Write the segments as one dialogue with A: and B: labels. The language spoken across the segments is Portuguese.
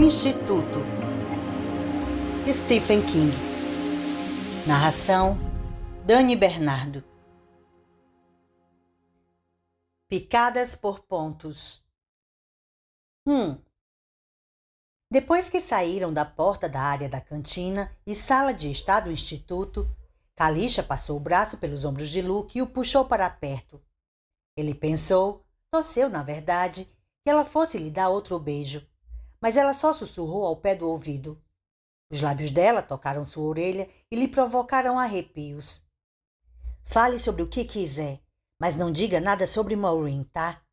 A: Instituto. Stephen King. Narração: Dani Bernardo. Picadas por pontos. 1. Depois que saíram da porta da área da cantina e sala de estar do instituto, Kalisha passou o braço pelos ombros de Luke e o puxou para perto. Ele pensou, torceu na verdade, que ela fosse lhe dar outro beijo, mas ela só sussurrou ao pé do ouvido. Os lábios dela tocaram sua orelha e lhe provocaram arrepios. Fale sobre o que quiser, mas não diga nada sobre Maureen, tá?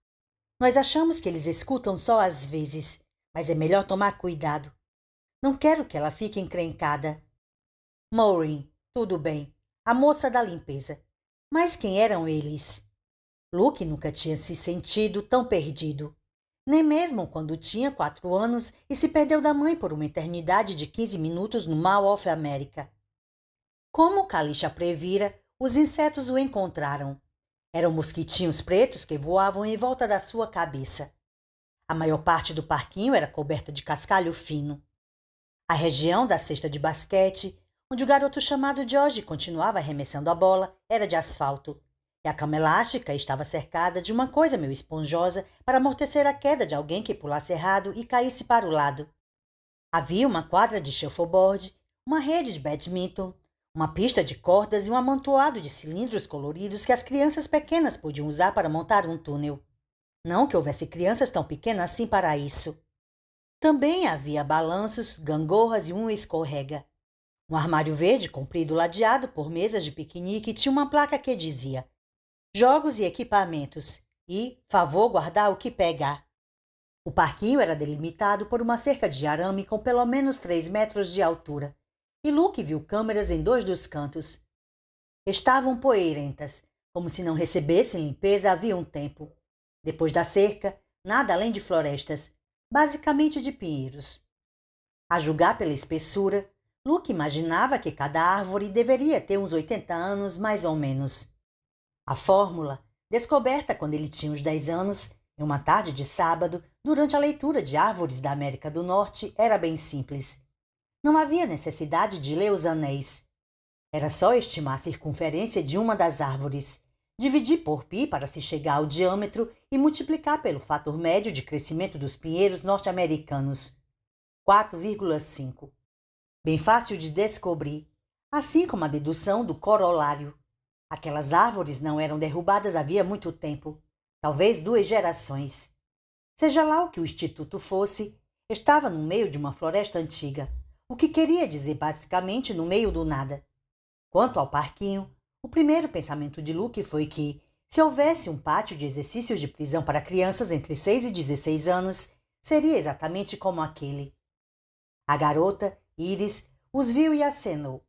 A: Nós achamos que eles escutam só às vezes, mas é melhor tomar cuidado. Não quero que ela fique encrencada. Maureen, tudo bem, a moça da limpeza. Mas quem eram eles? Luke nunca tinha se sentido tão perdido. Nem mesmo quando tinha 4 anos e se perdeu da mãe por uma eternidade de 15 minutos no Mall of America. Como Kalisha previra, os insetos o encontraram. Eram mosquitinhos pretos que voavam em volta da sua cabeça. A maior parte do parquinho era coberta de cascalho fino. A região da cesta de basquete, onde o garoto chamado George continuava arremessando a bola, era de asfalto. E a cama elástica estava cercada de uma coisa meio esponjosa para amortecer a queda de alguém que pulasse errado e caísse para o lado. Havia uma quadra de shuffleboard, uma rede de badminton, uma pista de cordas e um amontoado de cilindros coloridos que as crianças pequenas podiam usar para montar um túnel. Não que houvesse crianças tão pequenas assim para isso. Também havia balanços, gangorras e um escorrega. Um armário verde comprido ladeado por mesas de piquenique tinha uma placa que dizia: Jogos e equipamentos e favor guardar o que pegar. O parquinho era delimitado por uma cerca de arame com pelo menos 3 metros de altura, e Luke viu câmeras em 2 dos cantos. Estavam poeirentas, como se não recebessem limpeza havia um tempo. Depois da cerca, nada além de florestas, basicamente de pinheiros. A julgar pela espessura, Luke imaginava que cada árvore deveria ter uns 80 anos, mais ou menos. A fórmula, descoberta quando ele tinha uns 10 anos, em uma tarde de sábado, durante a leitura de Árvores da América do Norte, era bem simples. Não havia necessidade de ler os anéis. Era só estimar a circunferência de uma das árvores, dividir por π para se chegar ao diâmetro e multiplicar pelo fator médio de crescimento dos pinheiros norte-americanos. 4,5. Bem fácil de descobrir, assim como a dedução do corolário. Aquelas árvores não eram derrubadas havia muito tempo, talvez 2 gerações. Seja lá o que o instituto fosse, estava no meio de uma floresta antiga, o que queria dizer basicamente no meio do nada. Quanto ao parquinho, o primeiro pensamento de Luke foi que, se houvesse um pátio de exercícios de prisão para crianças entre 6 e 16 anos, seria exatamente como aquele. A garota, Iris, os viu e acenou.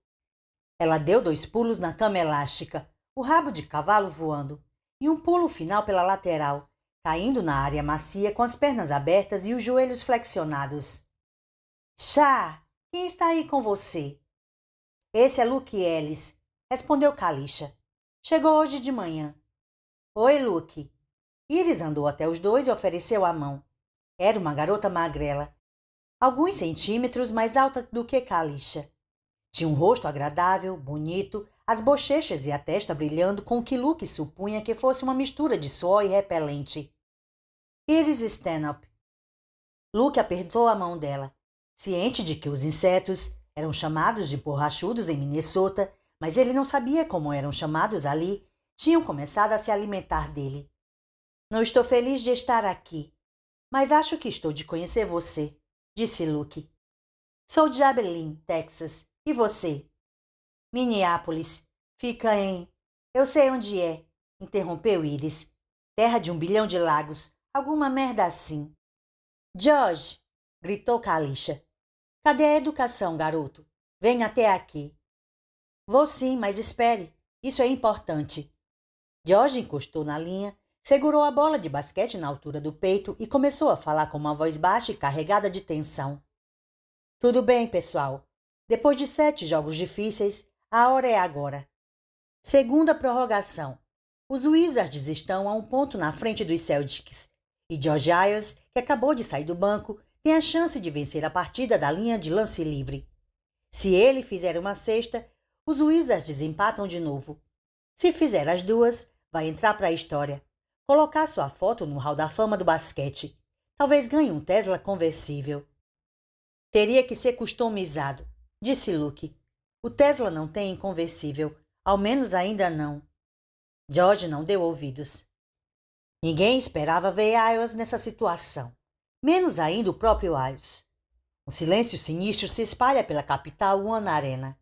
A: Ela deu 2 pulos na cama elástica, o rabo de cavalo voando, e um pulo final pela lateral, caindo na área macia com as pernas abertas e os joelhos flexionados. Chá, quem está aí com você? Esse é Luke Ellis, respondeu Kalisha. Chegou hoje de manhã. Oi, Luke. Iris andou até os 2 e ofereceu a mão. Era uma garota magrela, alguns centímetros mais alta do que Kalisha. Tinha um rosto agradável, bonito, as bochechas e a testa brilhando com o que Luke supunha que fosse uma mistura de suor e repelente. Iris Stanhope. Luke apertou a mão dela, ciente de que os insetos eram chamados de borrachudos em Minnesota, mas ele não sabia como eram chamados ali, tinham começado a se alimentar dele. Não estou feliz de estar aqui, mas acho que estou de conhecer você, disse Luke. Sou de Abilene, Texas. E você? Minneapolis. Fica em... Eu sei onde é, interrompeu Iris. Terra de 1 bilhão de lagos. Alguma merda assim. George, gritou Kalisha. Cadê a educação, garoto? Venha até aqui. Vou sim, mas espere. Isso é importante. George encostou na linha, segurou a bola de basquete na altura do peito e começou a falar com uma voz baixa e carregada de tensão. Tudo bem, pessoal. Depois de 7 jogos difíceis, a hora é agora. Segunda prorrogação. Os Wizards estão a 1 ponto na frente dos Celtics. E George Iles, que acabou de sair do banco, tem a chance de vencer a partida da linha de lance livre. Se ele fizer uma cesta, os Wizards desempatam de novo. Se fizer as duas, vai entrar para a história. Colocar sua foto no hall da fama do basquete. Talvez ganhe um Tesla conversível. Teria que ser customizado, disse Luke. O Tesla não tem conversível, ao menos ainda não. George não deu ouvidos. Ninguém esperava ver Isles nessa situação, menos ainda o próprio Isles. Um silêncio sinistro se espalha pela capital One Arena.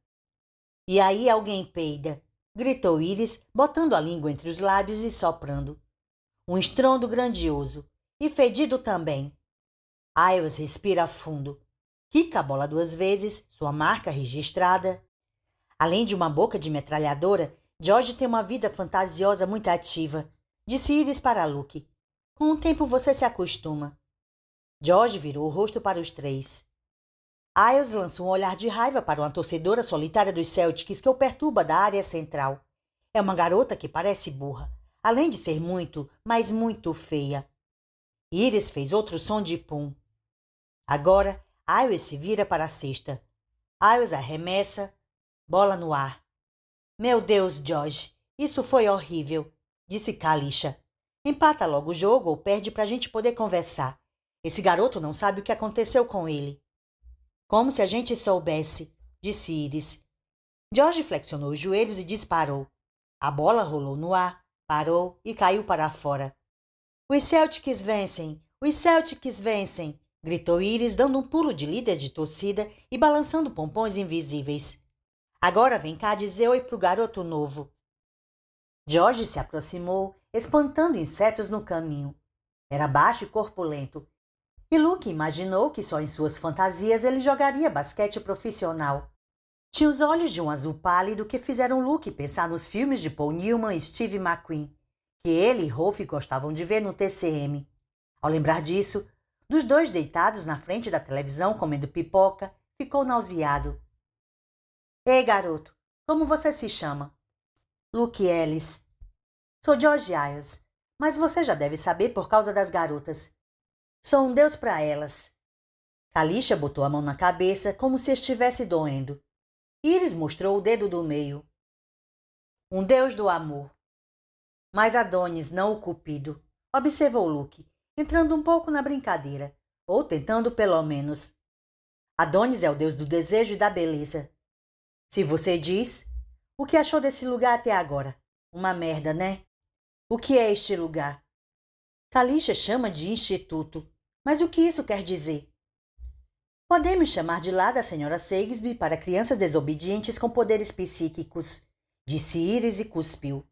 A: E aí alguém peida, gritou Iris, botando a língua entre os lábios e soprando. Um estrondo grandioso, e fedido também. Isles respira fundo, quica a bola 2 vezes, sua marca registrada. Além de uma boca de metralhadora, George tem uma vida fantasiosa muito ativa, disse Iris para Luke. Com o tempo você se acostuma. George virou o rosto para os 3. Isles lança um olhar de raiva para uma torcedora solitária dos Celtics que o perturba da área central. É uma garota que parece burra, além de ser muito, mas muito feia. Iris fez outro som de pum. Agora, Isles se vira para a cesta. Isles arremessa, bola no ar. Meu Deus, George, isso foi horrível, disse Kalisha. Empata logo o jogo ou perde para a gente poder conversar. Esse garoto não sabe o que aconteceu com ele. Como se a gente soubesse, disse Iris. George flexionou os joelhos e disparou. A bola rolou no ar, parou e caiu para fora. Os Celtics vencem! Os Celtics vencem! Gritou Iris, dando um pulo de líder de torcida e balançando pompons invisíveis. Agora vem cá dizer oi pro garoto novo. George se aproximou, espantando insetos no caminho. Era baixo e corpulento. E Luke imaginou que só em suas fantasias ele jogaria basquete profissional. Tinha os olhos de um azul pálido que fizeram Luke pensar nos filmes de Paul Newman e Steve McQueen, que ele e Rolf gostavam de ver no TCM. Ao lembrar disso, dos 2 deitados na frente da televisão comendo pipoca, ficou nauseado. Ei, garoto, como você se chama? Luke Ellis. Sou George Isles, mas você já deve saber por causa das garotas. Sou um deus para elas. Kalisha botou a mão na cabeça como se estivesse doendo. Iris mostrou o dedo do meio. Um deus do amor. Mas Adonis, não o Cupido, observou Luke, entrando um pouco na brincadeira, ou tentando pelo menos. Adonis é o deus do desejo e da beleza. Se você diz, o que achou desse lugar até agora? Uma merda, né? O que é este lugar? Kalisha chama de instituto. Mas o que isso quer dizer? Podemos chamar de lá da Sra. Sagesby para crianças desobedientes com poderes psíquicos, disse Iris e cuspiu.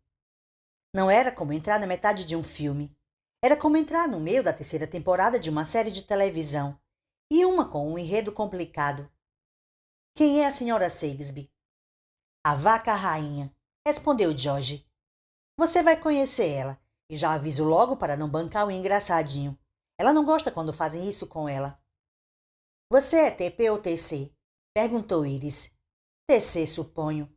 A: Não era como entrar na metade de um filme. Era como entrar no meio da 3ª temporada de uma série de televisão, e uma com um enredo complicado. Quem é a Sra. Sagesby? A vaca rainha, respondeu George. Você vai conhecer ela, e já aviso logo para não bancar o engraçadinho. Ela não gosta quando fazem isso com ela. Você é TP ou TC? Perguntou Iris. TC, suponho.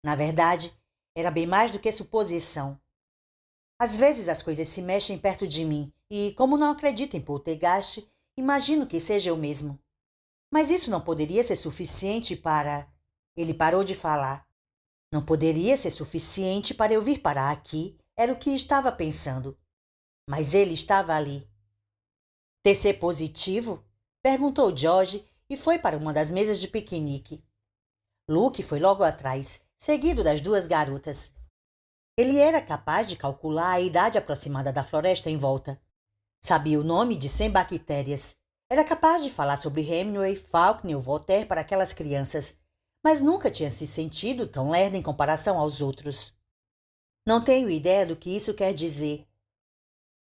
A: Na verdade, era bem mais do que suposição. Às vezes as coisas se mexem perto de mim e, como não acredito em poltergeist, imagino que seja eu mesmo. Mas isso não poderia ser suficiente para... Ele parou de falar. Não poderia ser suficiente para eu vir parar aqui, era o que estava pensando. Mas ele estava ali. TC positivo? Perguntou George e foi para uma das mesas de piquenique. Luke foi logo atrás, seguido das 2 garotas. Ele era capaz de calcular a idade aproximada da floresta em volta. Sabia o nome de 100 bactérias. Era capaz de falar sobre Hemingway, Faulkner ou Voltaire para aquelas crianças, mas nunca tinha se sentido tão lerdo em comparação aos outros. Não tenho ideia do que isso quer dizer.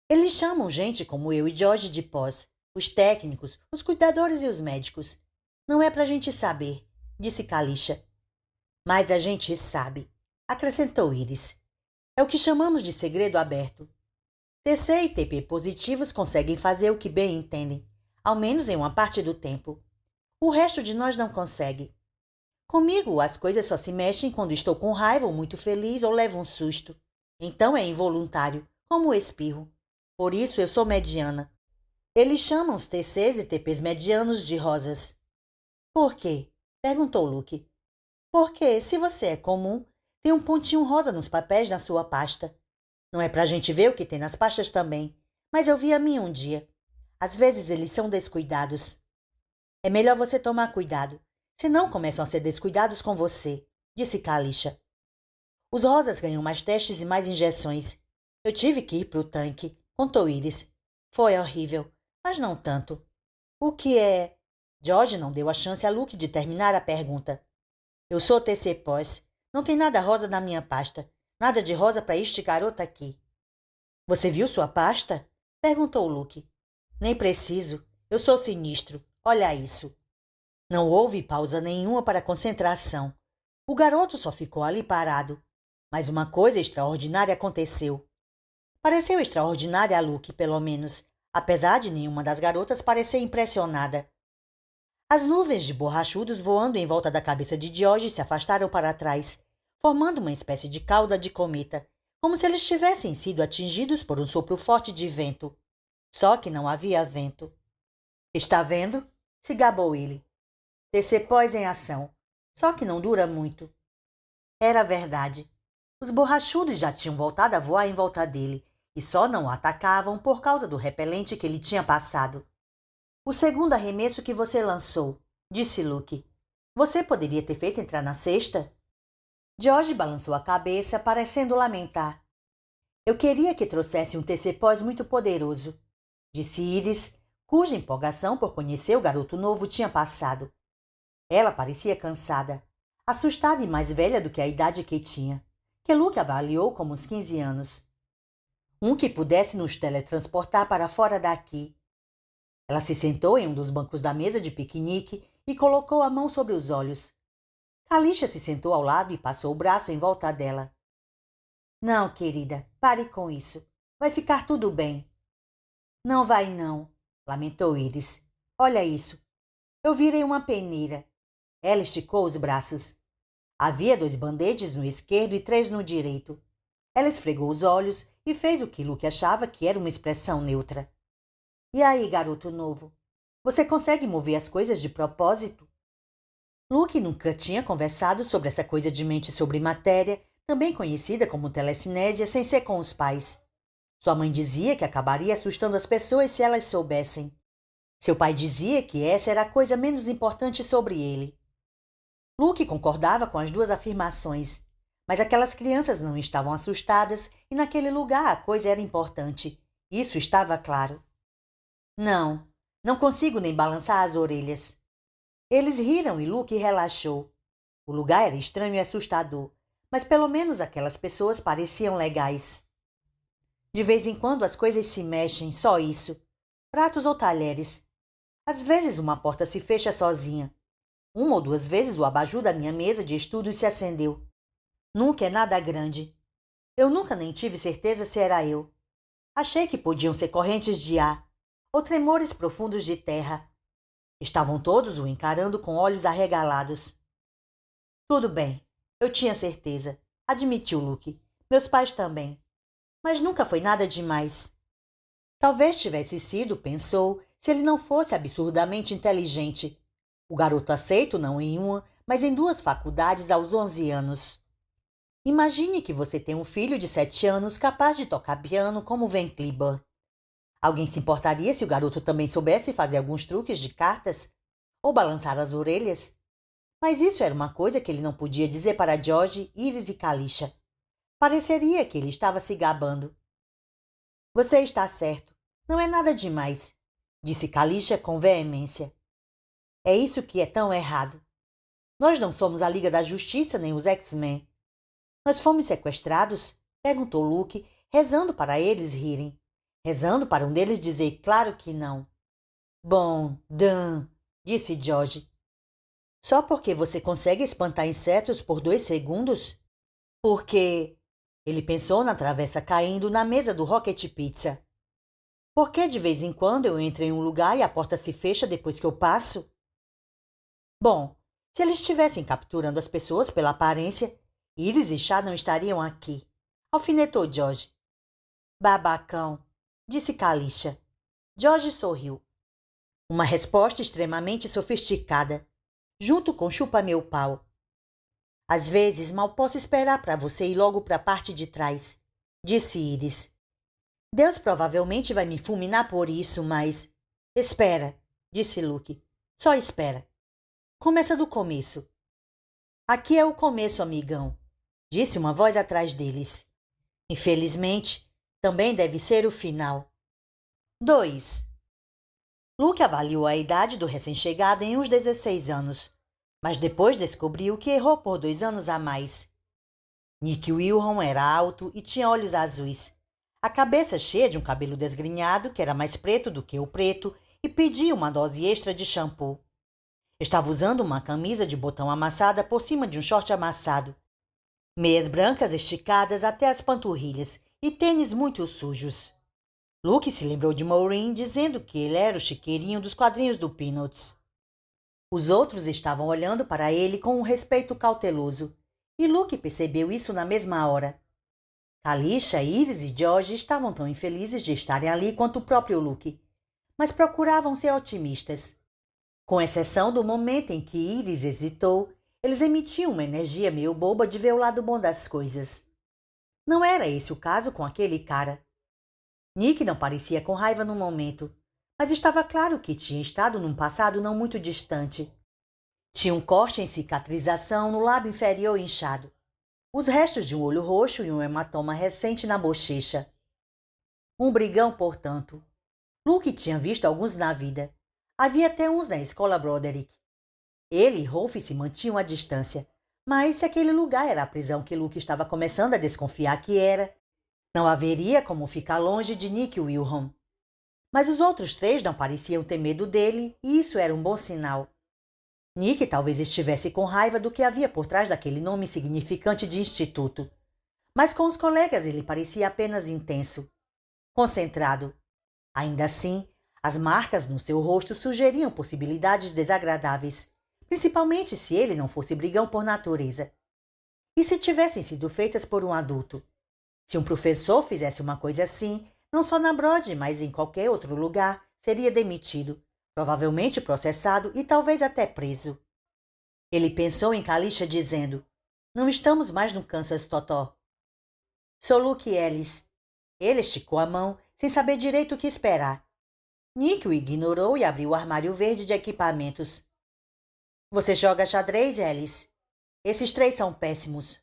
A: Eles chamam gente como eu e George de pós, os técnicos, os cuidadores e os médicos. Não é pra gente saber, disse Kalisha. Mas a gente sabe, acrescentou Iris. É o que chamamos de segredo aberto. TC e TP positivos conseguem fazer o que bem entendem, ao menos em uma parte do tempo. O resto de nós não consegue. Comigo, as coisas só se mexem quando estou com raiva ou muito feliz ou levo um susto. Então é involuntário, como o espirro. Por isso eu sou mediana. Eles chamam os TCs e TPs medianos de rosas. Por quê? Perguntou Luke. Porque, se você é comum, tem um pontinho rosa nos papéis na sua pasta. Não é pra gente ver o que tem nas pastas também, mas eu vi a minha um dia. Às vezes eles são descuidados. É melhor você tomar cuidado, senão começam a ser descuidados com você, disse Kalisha. Os rosas ganham mais testes e mais injeções. Eu tive que ir pro tanque, contou Iris. Foi horrível, mas não tanto. O que é? George não deu a chance a Luke de terminar a pergunta. Eu sou TC Pós. Não tem nada rosa na minha pasta. Nada de rosa para este garoto aqui. Você viu sua pasta? Perguntou Luke. Nem preciso. Eu sou sinistro. Olha isso. Não houve pausa nenhuma para concentração. O garoto só ficou ali parado. Mas uma coisa extraordinária aconteceu. Pareceu extraordinária a Luke, pelo menos, apesar de nenhuma das garotas parecer impressionada. As nuvens de borrachudos voando em volta da cabeça de George se afastaram para trás, formando uma espécie de cauda de cometa, como se eles tivessem sido atingidos por um sopro forte de vento. Só que não havia vento. Está vendo? Se gabou ele. TC Pós em ação. Só que não dura muito. Era verdade. Os borrachudos já tinham voltado a voar em volta dele, e só não o atacavam por causa do repelente que ele tinha passado. O segundo arremesso que você lançou, disse Luke. Você poderia ter feito entrar na cesta? George balançou a cabeça, parecendo lamentar. Eu queria que trouxesse um TC Pós muito poderoso, disse Iris, cuja empolgação por conhecer o garoto novo tinha passado. Ela parecia cansada, assustada e mais velha do que a idade que tinha, que Luke avaliou como uns 15 anos. Um que pudesse nos teletransportar para fora daqui. Ela se sentou em um dos bancos da mesa de piquenique e colocou a mão sobre os olhos. Kalisha se sentou ao lado e passou o braço em volta dela. Não, querida, pare com isso. Vai ficar tudo bem. Não vai não, lamentou Iris. Olha isso. Eu virei uma peneira. Ela esticou os braços. Havia 2 bandetes no esquerdo e 3 no direito. Ela esfregou os olhos e fez o que Luke achava que era uma expressão neutra. E aí, garoto novo? Você consegue mover as coisas de propósito? Luke nunca tinha conversado sobre essa coisa de mente sobre matéria, também conhecida como telecinésia, sem ser com os pais. Sua mãe dizia que acabaria assustando as pessoas se elas soubessem. Seu pai dizia que essa era a coisa menos importante sobre ele. Luke concordava com as 2 afirmações, mas aquelas crianças não estavam assustadas e naquele lugar a coisa era importante. Isso estava claro. Não consigo nem balançar as orelhas. Eles riram e Luke relaxou. O lugar era estranho e assustador, mas pelo menos aquelas pessoas pareciam legais. De vez em quando as coisas se mexem, só isso. Pratos ou talheres. Às vezes uma porta se fecha sozinha. 1 ou 2 vezes o abajur da minha mesa de estudos se acendeu. Nunca é nada grande. Eu nunca nem tive certeza se era eu. Achei que podiam ser correntes de ar ou tremores profundos de terra. Estavam todos o encarando com olhos arregalados. Tudo bem, eu tinha certeza, admitiu Luke. Meus pais também. Mas nunca foi nada demais. Talvez tivesse sido, pensou, se ele não fosse absurdamente inteligente. O garoto aceito não em uma, mas em 2 faculdades aos 11 anos. Imagine que você tem um filho de 7 anos capaz de tocar piano como Van Cliburn. Alguém se importaria se o garoto também soubesse fazer alguns truques de cartas? Ou balançar as orelhas? Mas isso era uma coisa que ele não podia dizer para George, Iris e Kalisha. Pareceria que ele estava se gabando. Você está certo. Não é nada demais, disse Kalisha com veemência. É isso que é tão errado. Nós não somos a Liga da Justiça nem os X-Men. Nós fomos sequestrados? Perguntou Luke, rezando para eles rirem. Rezando para um deles dizer claro que não. Bom, Dan, disse George. Só porque você consegue espantar insetos por 2 segundos? Porque... Ele pensou na travessa caindo na mesa do Rocket Pizza. Por que de vez em quando eu entro em um lugar e a porta se fecha depois que eu passo? Bom, se eles estivessem capturando as pessoas pela aparência, Iris e Chá não estariam aqui. Alfinetou George. Babacão, disse Kalisha. George sorriu. Uma resposta extremamente sofisticada, junto com chupa meu pau. Às vezes mal posso esperar para você ir logo para a parte de trás, disse Iris. Deus provavelmente vai me fulminar por isso, mas... Espera, disse Luke. Só espera. Começa do começo. Aqui é o começo, amigão, disse uma voz atrás deles. Infelizmente, também deve ser o final. 2. Luke avaliou a idade do recém-chegado em uns 16 anos, mas depois descobriu que errou por 2 anos a mais. Nick Wilhelm era alto e tinha olhos azuis, a cabeça cheia de um cabelo desgrenhado que era mais preto do que o preto e pedia uma dose extra de shampoo. Estava usando uma camisa de botão amassada por cima de um short amassado, meias brancas esticadas até as panturrilhas e tênis muito sujos. Luke se lembrou de Maureen dizendo que ele era o chiqueirinho dos quadrinhos do Peanuts. Os outros estavam olhando para ele com um respeito cauteloso, e Luke percebeu isso na mesma hora. Kalisha, Iris e George estavam tão infelizes de estarem ali quanto o próprio Luke, mas procuravam ser otimistas. Com exceção do momento em que Iris hesitou, eles emitiam uma energia meio boba de ver o lado bom das coisas. Não era esse o caso com aquele cara. Nick não parecia com raiva no momento, mas estava claro que tinha estado num passado não muito distante. Tinha um corte em cicatrização no lábio inferior inchado, os restos de um olho roxo e um hematoma recente na bochecha. Um brigão, portanto. Luke tinha visto alguns na vida. Havia até uns na escola Broderick. Ele e Rolf se mantinham à distância, mas se aquele lugar era a prisão que Luke estava começando a desconfiar que era, não haveria como ficar longe de Nick Wilhelm. Mas os outros 3 não pareciam ter medo dele, e isso era um bom sinal. Nick talvez estivesse com raiva do que havia por trás daquele nome significante de instituto. Mas com os colegas ele parecia apenas intenso, concentrado. Ainda assim, as marcas no seu rosto sugeriam possibilidades desagradáveis, principalmente se ele não fosse brigão por natureza. E se tivessem sido feitas por um adulto? Se um professor fizesse uma coisa assim, não só na Broad, mas em qualquer outro lugar, seria demitido, provavelmente processado e talvez até preso. Ele pensou em Kalisha dizendo, não estamos mais no Kansas Totó. Sou Luke Ellis. Ele esticou a mão, sem saber direito o que esperar. Nick o ignorou e abriu o armário verde de equipamentos. Você joga xadrez, Ellis? Esses 3 são péssimos.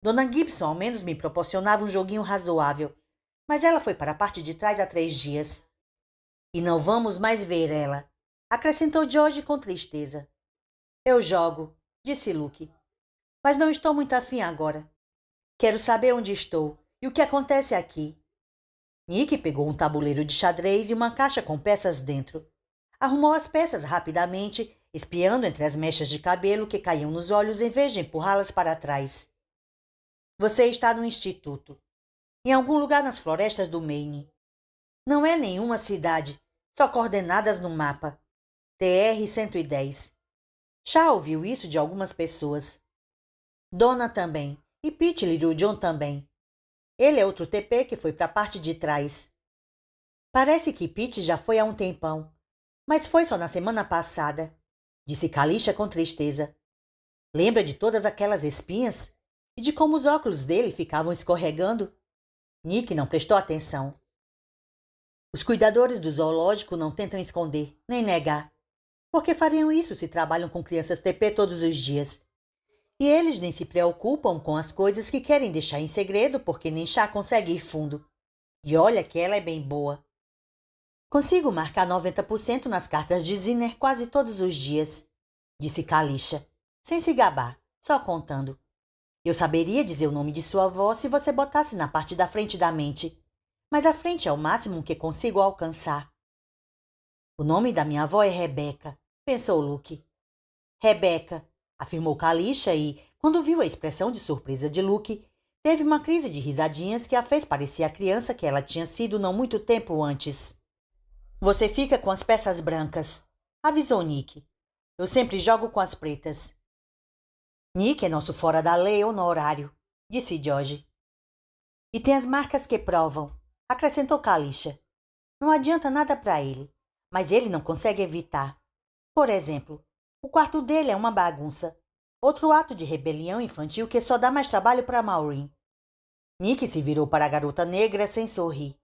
A: Dona Gibson ao menos me proporcionava um joguinho razoável, mas ela foi para a parte de trás há 3 dias. E não vamos mais ver ela, acrescentou George com tristeza. Eu jogo, disse Luke, mas não estou muito afim agora. Quero saber onde estou e o que acontece aqui. Nick pegou um tabuleiro de xadrez e uma caixa com peças dentro. Arrumou as peças rapidamente, espiando entre as mechas de cabelo que caíam nos olhos em vez de empurrá-las para trás. Você está no instituto, em algum lugar nas florestas do Maine. Não é nenhuma cidade, só coordenadas no mapa. TR-110. Já ouviu isso de algumas pessoas. Donna também, e Pete Little John também. Ele é outro TP que foi para a parte de trás. Parece que Pete já foi há um tempão, mas foi só na semana passada, disse Kalisha com tristeza. Lembra de todas aquelas espinhas? E de como os óculos dele ficavam escorregando? Nick não prestou atenção. Os cuidadores do zoológico não tentam esconder, nem negar. Por que fariam isso se trabalham com crianças TP todos os dias? E eles nem se preocupam com as coisas que querem deixar em segredo porque nem chá consegue ir fundo. E olha que ela é bem boa. Consigo marcar 90% nas cartas de Zinner quase todos os dias, disse Kalisha, sem se gabar, só contando. Eu saberia dizer o nome de sua avó se você botasse na parte da frente da mente, mas a frente é o máximo que consigo alcançar. O nome da minha avó é Rebeca, pensou Luke. Rebeca, afirmou Kalisha e, quando viu a expressão de surpresa de Luke, teve uma crise de risadinhas que a fez parecer a criança que ela tinha sido não muito tempo antes. Você fica com as peças brancas, avisou Nick. Eu sempre jogo com as pretas. Nick é nosso fora da lei honorário, disse George. E tem as marcas que provam, acrescentou Kalisha. Não adianta nada para ele, mas ele não consegue evitar. Por exemplo, o quarto dele é uma bagunça. Outro ato de rebelião infantil que só dá mais trabalho para Maureen. Nick se virou para a garota negra sem sorrir.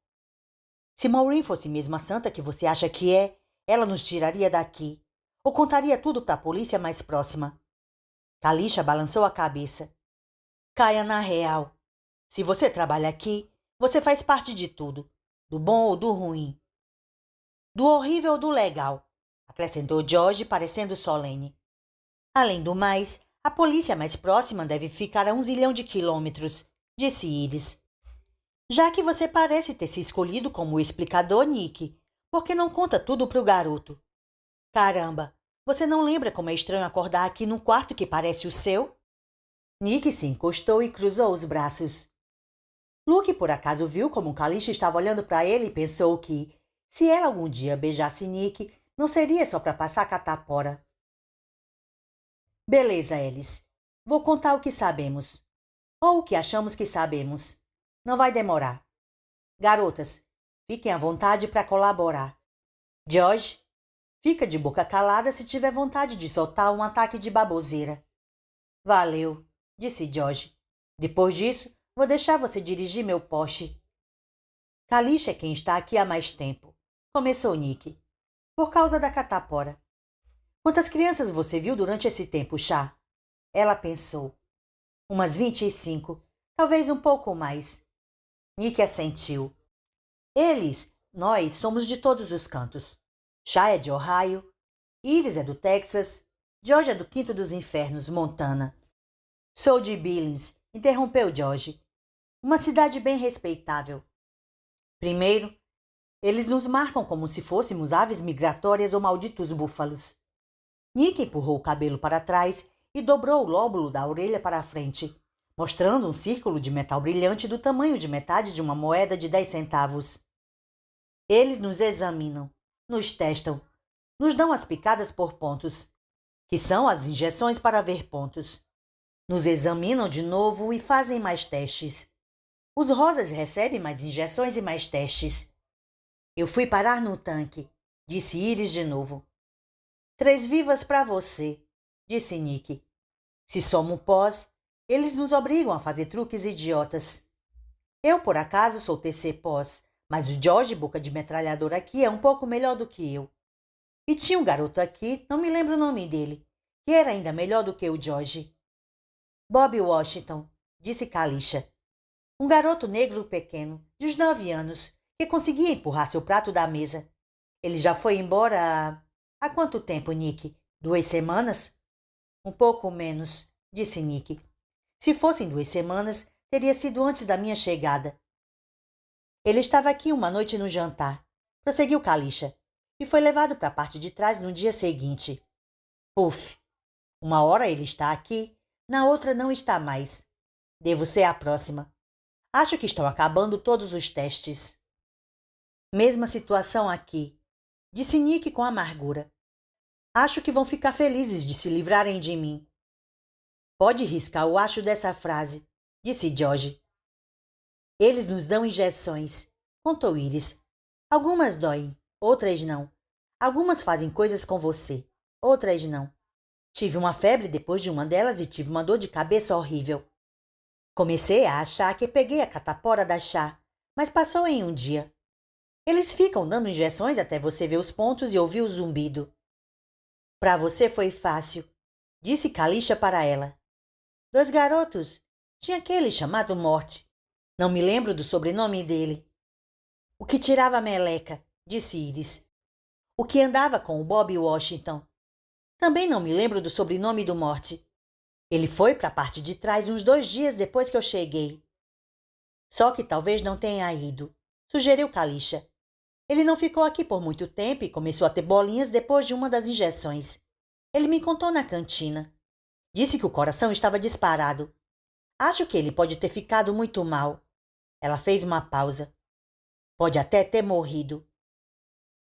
A: Se Maureen fosse mesmo a santa que você acha que é, ela nos tiraria daqui, ou contaria tudo para a polícia mais próxima. Kalisha balançou a cabeça. Caia na real. Se você trabalha aqui, você faz parte de tudo, do bom ou do ruim. Do horrível ou do legal, acrescentou George, parecendo solene. Além do mais, a polícia mais próxima deve ficar a 1 zilhão de quilômetros, disse Iris. Já que você parece ter se escolhido como explicador, Nick, por que não conta tudo para o garoto? Caramba, você não lembra como é estranho acordar aqui num quarto que parece o seu? Nick se encostou e cruzou os braços. Luke por acaso viu como Kalisha estava olhando para ele e pensou que, se ela algum dia beijasse Nick, não seria só para passar catapora. Beleza, Alice. Vou contar o que sabemos. Ou o que achamos que sabemos. Não vai demorar. Garotas, fiquem à vontade para colaborar. George, fica de boca calada se tiver vontade de soltar um ataque de baboseira. Valeu, disse George. Depois disso, vou deixar você dirigir meu Porsche. Kalisha é quem está aqui há mais tempo, começou Nick. Por causa da catapora. Quantas crianças você viu durante esse tempo, Chá? Ela pensou. Umas 25, talvez um pouco mais. Nick assentiu. Nós somos de todos os cantos. Chá é de Ohio, Iris é do Texas, George é do Quinto dos Infernos, Montana. Sou de Billings, interrompeu George. Uma cidade bem respeitável. Primeiro, eles nos marcam como se fôssemos aves migratórias ou malditos búfalos. Nick empurrou o cabelo para trás e dobrou o lóbulo da orelha para a frente, mostrando um círculo de metal brilhante do tamanho de metade de uma moeda de 10 centavos. Eles nos examinam, nos testam, nos dão as picadas por pontos, que são as injeções para ver pontos. Nos examinam de novo e fazem mais testes. Os rosas recebem mais injeções e mais testes. Eu fui parar no tanque, disse Iris de novo. 3 vivas para você, disse Nick. Se somos pós, eles nos obrigam a fazer truques idiotas. Eu, por acaso, sou TC pós, mas o George Boca de Metralhadora aqui é um pouco melhor do que eu. E tinha um garoto aqui, não me lembro o nome dele, que era ainda melhor do que o George. Bob Washington, disse Kalisha. Um garoto negro pequeno, de uns 9 anos, que conseguia empurrar seu prato da mesa. Ele já foi embora há... Há quanto tempo, Nick? 2 semanas? Um pouco menos, disse Nick. Se fossem 2 semanas, teria sido antes da minha chegada. Ele estava aqui uma noite no jantar, prosseguiu Kalisha, e foi levado para a parte de trás no dia seguinte. Puf! Uma hora ele está aqui, na outra não está mais. Devo ser a próxima. Acho que estão acabando todos os testes. Mesma situação aqui, disse Nick com amargura. Acho que vão ficar felizes de se livrarem de mim. Pode riscar o acho dessa frase, disse George. Eles nos dão injeções, contou Iris. Algumas doem, outras não. Algumas fazem coisas com você, outras não. Tive uma febre depois de uma delas e tive uma dor de cabeça horrível. Comecei a achar que peguei a catapora da Chá, mas passou em um dia. Eles ficam dando injeções até você ver os pontos e ouvir o zumbido. Para você foi fácil, disse Kalisha para ela. 2 garotos. Tinha aquele chamado Morte. Não me lembro do sobrenome dele. O que tirava a meleca, disse Iris. O que andava com o Bob Washington. Também não me lembro do sobrenome do Morte. Ele foi para a parte de trás uns 2 dias depois que eu cheguei. Só que talvez não tenha ido, sugeriu Kalisha. Ele não ficou aqui por muito tempo e começou a ter bolinhas depois de uma das injeções. Ele me contou na cantina. Disse que o coração estava disparado. Acho que ele pode ter ficado muito mal. Ela fez uma pausa. Pode até ter morrido.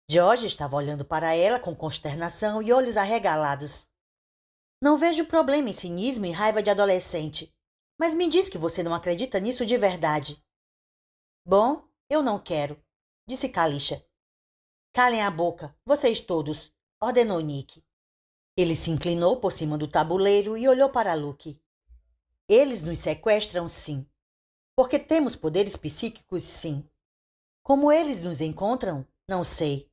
A: George estava olhando para ela com consternação e olhos arregalados. Não vejo problema em cinismo e raiva de adolescente. Mas me diz que você não acredita nisso de verdade. Bom, eu não quero, disse Kalisha. calem a boca, vocês todos, ordenou Nick. Ele se inclinou por cima do tabuleiro e olhou para Luke. Eles nos sequestram, sim. Porque temos poderes psíquicos, sim. Como eles nos encontram, não sei.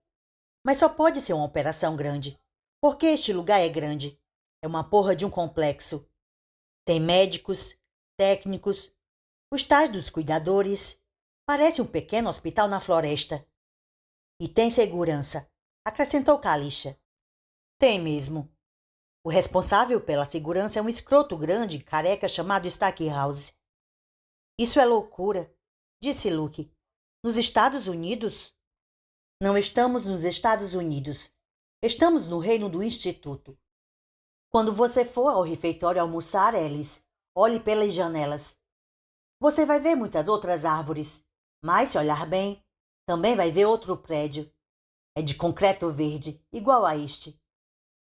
A: Mas só pode ser uma operação grande. Porque este lugar é grande. É uma porra de um complexo. Tem médicos, técnicos, os tais dos cuidadores. Parece um pequeno hospital na floresta. E tem segurança, acrescentou Kalisha. Tem mesmo. O responsável pela segurança é um escroto grande, careca, chamado Stackhouse. Isso é loucura, disse Luke. Nos Estados Unidos? Não estamos nos Estados Unidos. Estamos no reino do Instituto. Quando você for ao refeitório almoçar, Alice, olhe pelas janelas. Você vai ver muitas outras árvores, mas, se olhar bem, também vai ver outro prédio. É de concreto verde, igual a este.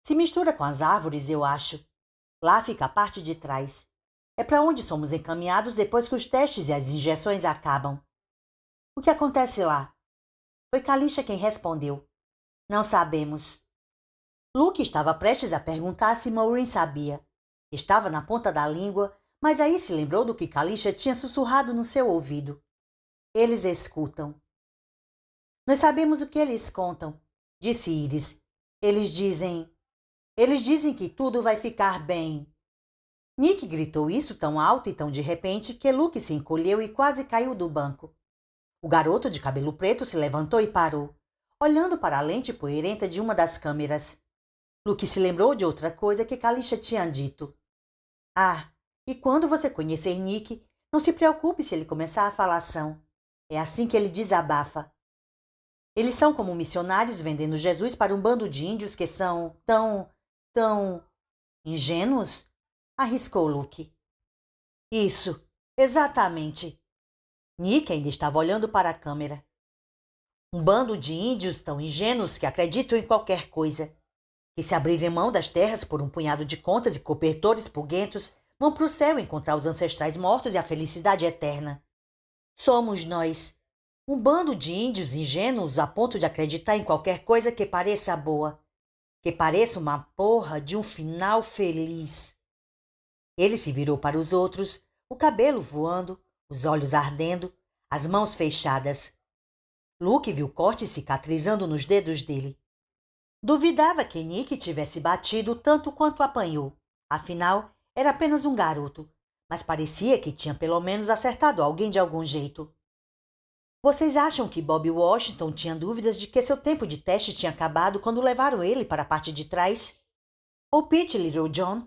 A: Se mistura com as árvores, eu acho. Lá fica a parte de trás. É para onde somos encaminhados depois que os testes e as injeções acabam. O que acontece lá? Foi Kalisha quem respondeu. Não sabemos. Luke estava prestes a perguntar se Maureen sabia. Estava na ponta da língua, mas aí se lembrou do que Kalisha tinha sussurrado no seu ouvido. Eles escutam. Nós sabemos o que eles contam, disse Iris. Eles dizem que tudo vai ficar bem. Nick gritou isso tão alto e tão de repente que Luke se encolheu e quase caiu do banco. O garoto de cabelo preto se levantou e parou, olhando para a lente poeirenta de uma das câmeras. Luke se lembrou de outra coisa que Kalisha tinha dito. Ah, e quando você conhecer Nick, não se preocupe se ele começar a falação. É assim que ele desabafa. Eles são como missionários vendendo Jesus para um bando de índios que são tão ingênuos? Arriscou Luke. Isso, exatamente. Nick ainda estava olhando para a câmera. Um bando de índios tão ingênuos que acreditam em qualquer coisa. Que se abrirem mão das terras por um punhado de contas e cobertores purguentos, vão para o céu encontrar os ancestrais mortos e a felicidade eterna. Somos nós. Um bando de índios ingênuos a ponto de acreditar em qualquer coisa que pareça boa. Que pareça uma porra de um final feliz. Ele se virou para os outros, o cabelo voando, os olhos ardendo, as mãos fechadas. Luke viu cortes cicatrizando nos dedos dele. Duvidava que Nick tivesse batido tanto quanto apanhou. Afinal, era apenas um garoto, mas parecia que tinha pelo menos acertado alguém de algum jeito. Vocês acham que Bob Washington tinha dúvidas de que seu tempo de teste tinha acabado quando levaram ele para a parte de trás? Ou Pete Little John?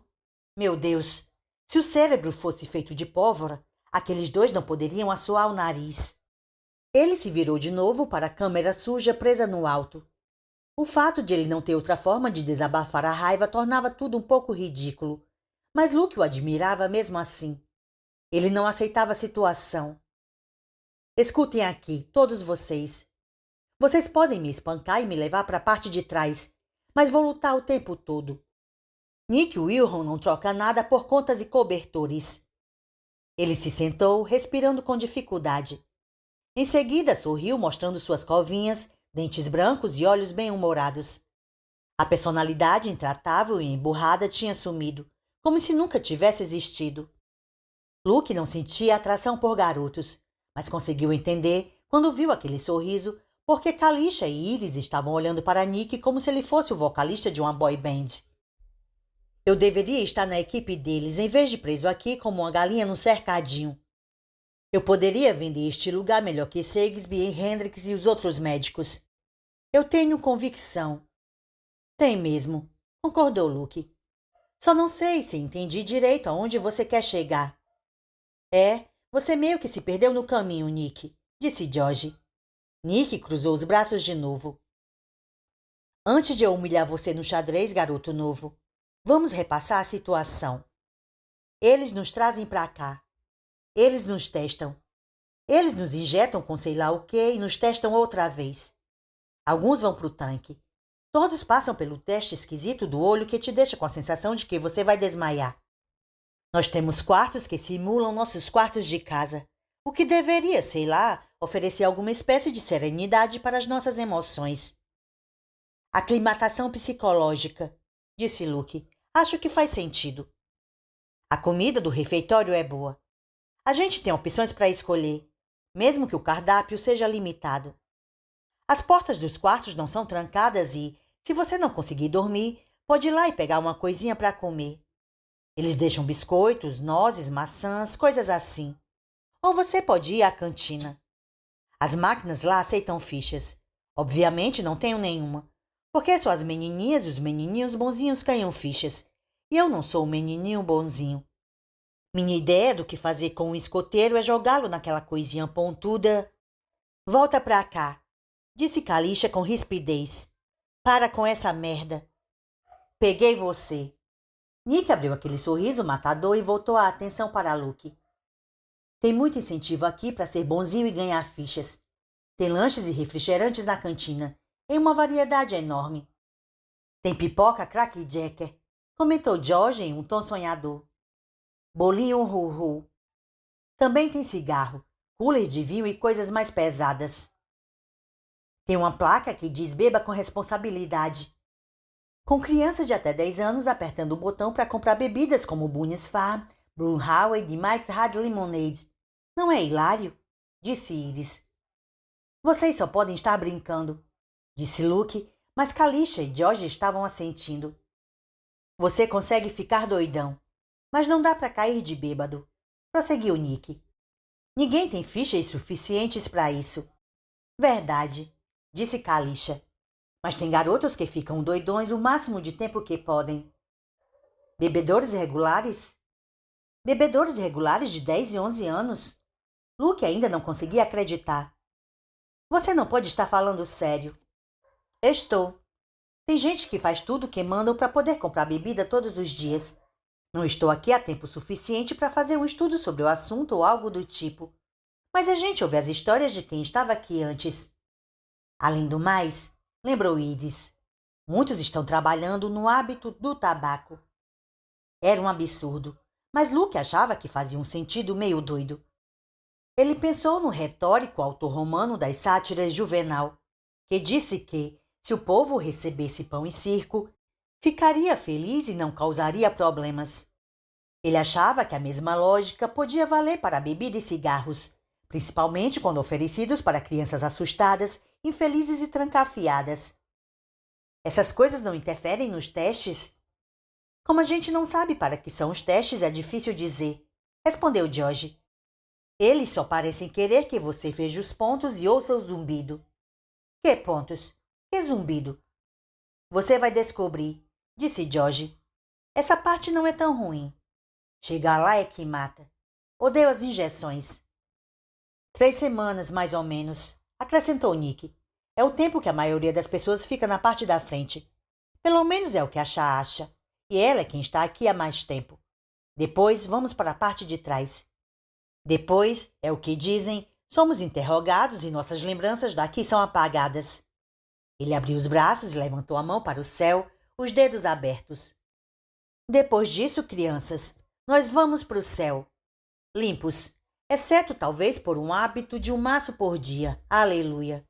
A: Meu Deus! Se o cérebro fosse feito de pólvora, aqueles dois não poderiam assoar o nariz. Ele se virou de novo para a câmera suja presa no alto. O fato de ele não ter outra forma de desabafar a raiva tornava tudo um pouco ridículo, mas Luke o admirava mesmo assim. Ele não aceitava a situação. Escutem aqui, todos vocês. Vocês podem me espancar e me levar para a parte de trás, mas vou lutar o tempo todo. Nick Wilson não troca nada por contas e cobertores. Ele se sentou, respirando com dificuldade. Em seguida, sorriu, mostrando suas covinhas, dentes brancos e olhos bem-humorados. A personalidade intratável e emburrada tinha sumido, como se nunca tivesse existido. Luke não sentia atração por garotos, mas conseguiu entender, quando viu aquele sorriso, porque Kalisha e Iris estavam olhando para Nick como se ele fosse o vocalista de uma boy band. Eu deveria estar na equipe deles, em vez de preso aqui como uma galinha no cercadinho. Eu poderia vender este lugar melhor que Shakespeare, Hendrix e os outros médicos. Eu tenho convicção. Tem mesmo, concordou Luke. Só não sei se entendi direito aonde você quer chegar. Você meio que se perdeu no caminho, Nick, disse George. Nick cruzou os braços de novo. Antes de eu humilhar você no xadrez, garoto novo, vamos repassar a situação. Eles nos trazem para cá. Eles nos testam. Eles nos injetam com sei lá o quê e nos testam outra vez. Alguns vão para o tanque. Todos passam pelo teste esquisito do olho que te deixa com a sensação de que você vai desmaiar. Nós temos quartos que simulam nossos quartos de casa, o que deveria, sei lá, oferecer alguma espécie de serenidade para as nossas emoções. Aclimatação psicológica, disse Luke. Acho que faz sentido. A comida do refeitório é boa. A gente tem opções para escolher, mesmo que o cardápio seja limitado. As portas dos quartos não são trancadas e, se você não conseguir dormir, pode ir lá e pegar uma coisinha para comer. Eles deixam biscoitos, nozes, maçãs, coisas assim. Ou você pode ir à cantina. As máquinas lá aceitam fichas. Obviamente não tenho nenhuma, porque só as menininhas e os menininhos bonzinhos ganham fichas. E eu não sou um menininho bonzinho. Minha ideia do que fazer com um escoteiro é jogá-lo naquela coisinha pontuda. Volta pra cá, disse Kalisha com rispidez. Para com essa merda. Peguei você. Nick abriu aquele sorriso matador e voltou a atenção para Luke. Tem muito incentivo aqui para ser bonzinho e ganhar fichas. Tem lanches e refrigerantes na cantina, em uma variedade enorme. Tem pipoca crackjacker, comentou George em um tom sonhador. Bolinho ru-ru. Também tem cigarro, cooler de vinho e coisas mais pesadas. Tem uma placa que diz beba com responsabilidade. Com crianças de até 10 anos apertando o botão para comprar bebidas como Bunny's Farm, Blue Hawaii e Mike's Hard Lemonade. Não é hilário? Disse Iris. Vocês só podem estar brincando, disse Luke, mas Kalisha e George estavam assentindo. Você consegue ficar doidão, mas não dá para cair de bêbado, prosseguiu Nick. Ninguém tem fichas suficientes para isso. Verdade, disse Kalisha. Mas tem garotos que ficam doidões o máximo de tempo que podem. Bebedores regulares? Bebedores regulares de 10 e 11 anos? Luke ainda não conseguia acreditar. Você não pode estar falando sério. Estou. Tem gente que faz tudo o que mandam para poder comprar bebida todos os dias. Não estou aqui há tempo suficiente para fazer um estudo sobre o assunto ou algo do tipo. Mas a gente ouve as histórias de quem estava aqui antes. Além do mais, lembrou Iris, muitos estão trabalhando no hábito do tabaco. Era um absurdo, mas Luke achava que fazia um sentido meio doido. Ele pensou no retórico autor romano das sátiras Juvenal, que disse que, se o povo recebesse pão e circo, ficaria feliz e não causaria problemas. Ele achava que a mesma lógica podia valer para bebida e cigarros, principalmente quando oferecidos para crianças assustadas, infelizes e trancafiadas. Essas coisas não interferem nos testes? Como a gente não sabe para que são os testes, é difícil dizer, respondeu George. Eles só parecem querer que você veja os pontos e ouça o zumbido. Que pontos? Que zumbido? Você vai descobrir, disse George. Essa parte não é tão ruim. Chegar lá é que mata. Odeio as injeções. 3 semanas, mais ou menos, acrescentou Nick. É o tempo que a maioria das pessoas fica na parte da frente. Pelo menos é o que a Chá acha. E ela é quem está aqui há mais tempo. Depois vamos para a parte de trás. Depois, é o que dizem, somos interrogados e nossas lembranças daqui são apagadas. Ele abriu os braços e levantou a mão para o céu, os dedos abertos. Depois disso, crianças, nós vamos para o céu. Limpos, exceto talvez por um hábito de um maço por dia. Aleluia.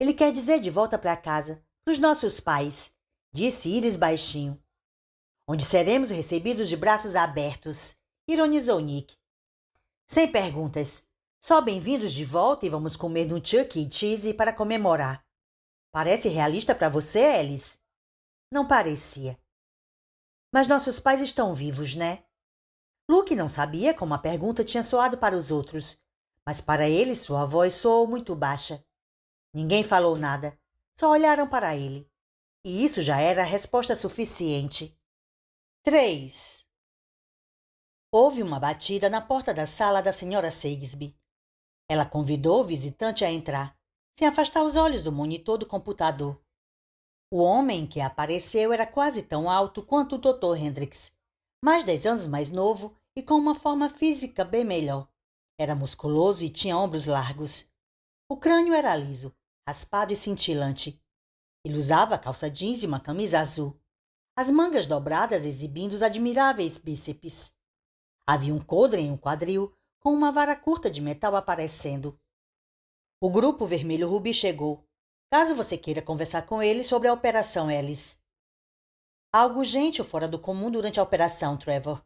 A: Ele quer dizer de volta para casa, para os nossos pais, disse Iris baixinho. Onde seremos recebidos de braços abertos, ironizou Nick. Sem perguntas. Só bem-vindos de volta e vamos comer no Chuck E. Cheese para comemorar. Parece realista para você, Alice? Não parecia. Mas nossos pais estão vivos, né? Luke não sabia como a pergunta tinha soado para os outros, mas para ele sua voz soou muito baixa. Ninguém falou nada, só olharam para ele. E isso já era a resposta suficiente. 3. Houve uma batida na porta da sala da Sra. Sagesby. Ela convidou o visitante a entrar, sem afastar os olhos do monitor do computador. O homem que apareceu era quase tão alto quanto o Dr. Hendricks, mais 10 anos mais novo e com uma forma física bem melhor. Era musculoso e tinha ombros largos. O crânio era liso, raspado e cintilante. Ele usava calça jeans e uma camisa azul, as mangas dobradas exibindo os admiráveis bíceps. Havia um coldre em um quadril, com uma vara curta de metal aparecendo. O grupo vermelho rubi chegou. caso você queira conversar com ele sobre a Operação Alice. Algo urgente ou fora do comum durante a operação, Trevor?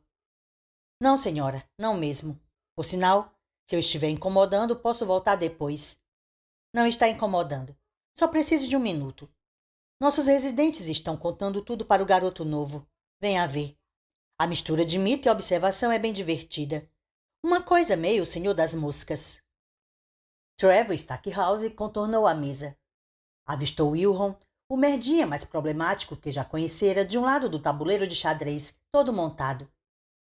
A: Não, senhora, não mesmo. Por sinal, se eu estiver incomodando, posso voltar depois. Não está incomodando. Só preciso de um minuto. Nossos residentes estão contando tudo para o garoto novo. Venha ver. A mistura de mito e observação é bem divertida. Uma coisa meio o Senhor das Moscas. Trevor Stackhouse contornou a mesa. Avistou Wilhelm, o merdinha mais problemático que já conhecera, de um lado do tabuleiro de xadrez, todo montado.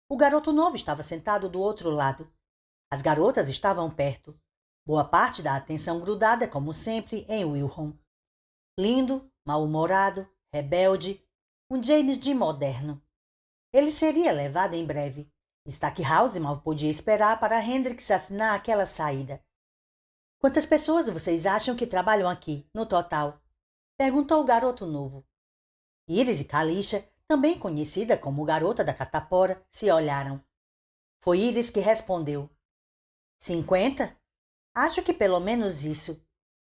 A: O garoto novo estava sentado do outro lado. As garotas estavam perto. Boa parte da atenção grudada, como sempre, em Wilhelm. Lindo, mal-humorado, rebelde, um James Dean moderno. Ele seria levado em breve. Stackhouse mal podia esperar para Hendricks assinar aquela saída. Quantas pessoas vocês acham que trabalham aqui, no total? Perguntou o garoto novo. Iris e Kalisha, também conhecida como garota da catapora, se olharam. Foi Iris que respondeu. 50? Acho que pelo menos isso.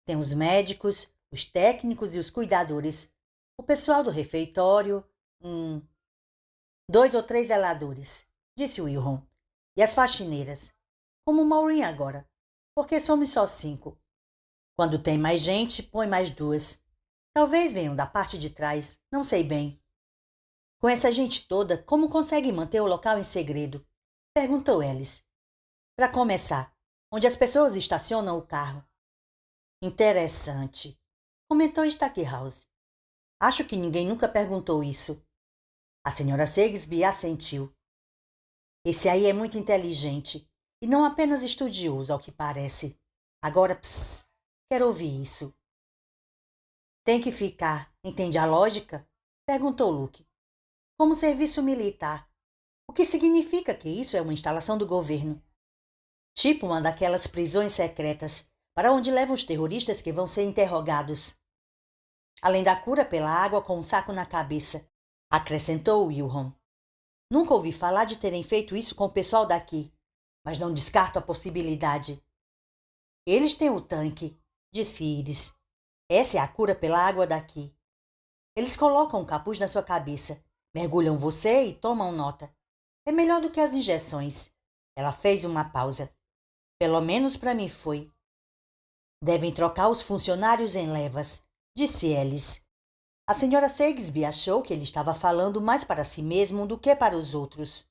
A: Tem os médicos, os técnicos e os cuidadores. O pessoal do refeitório. 2 ou 3 zeladores, disse Wilhelm. E as faxineiras. Como Maureen agora. Porque somos só 5. Quando tem mais gente, põe mais 2. Talvez venham da parte de trás, não sei bem. Com essa gente toda, como consegue manter o local em segredo? Perguntou Alice. Para começar, onde as pessoas estacionam o carro. Interessante, comentou Stackhouse. Acho que ninguém nunca perguntou isso. A senhora Shakespeare assentiu. Esse aí é muito inteligente, e não apenas estudioso, ao que parece. Agora, quero ouvir isso. Tem que ficar, entende a lógica? Perguntou Luke. Como serviço militar. O que significa que isso é uma instalação do governo? Tipo uma daquelas prisões secretas, para onde levam os terroristas que vão ser interrogados. Além da cura pela água com um saco na cabeça, acrescentou Wilhelm. Nunca ouvi falar de terem feito isso com o pessoal daqui, mas não descarto a possibilidade. Eles têm o tanque, disse Iris. Essa é a cura pela água daqui. Eles colocam um capuz na sua cabeça, mergulham você e tomam nota. É melhor do que as injeções. Ela fez uma pausa. Pelo menos para mim foi. Devem trocar os funcionários em levas, disse Alice. A senhora Shakespeare achou que ele estava falando mais para si mesmo do que para os outros.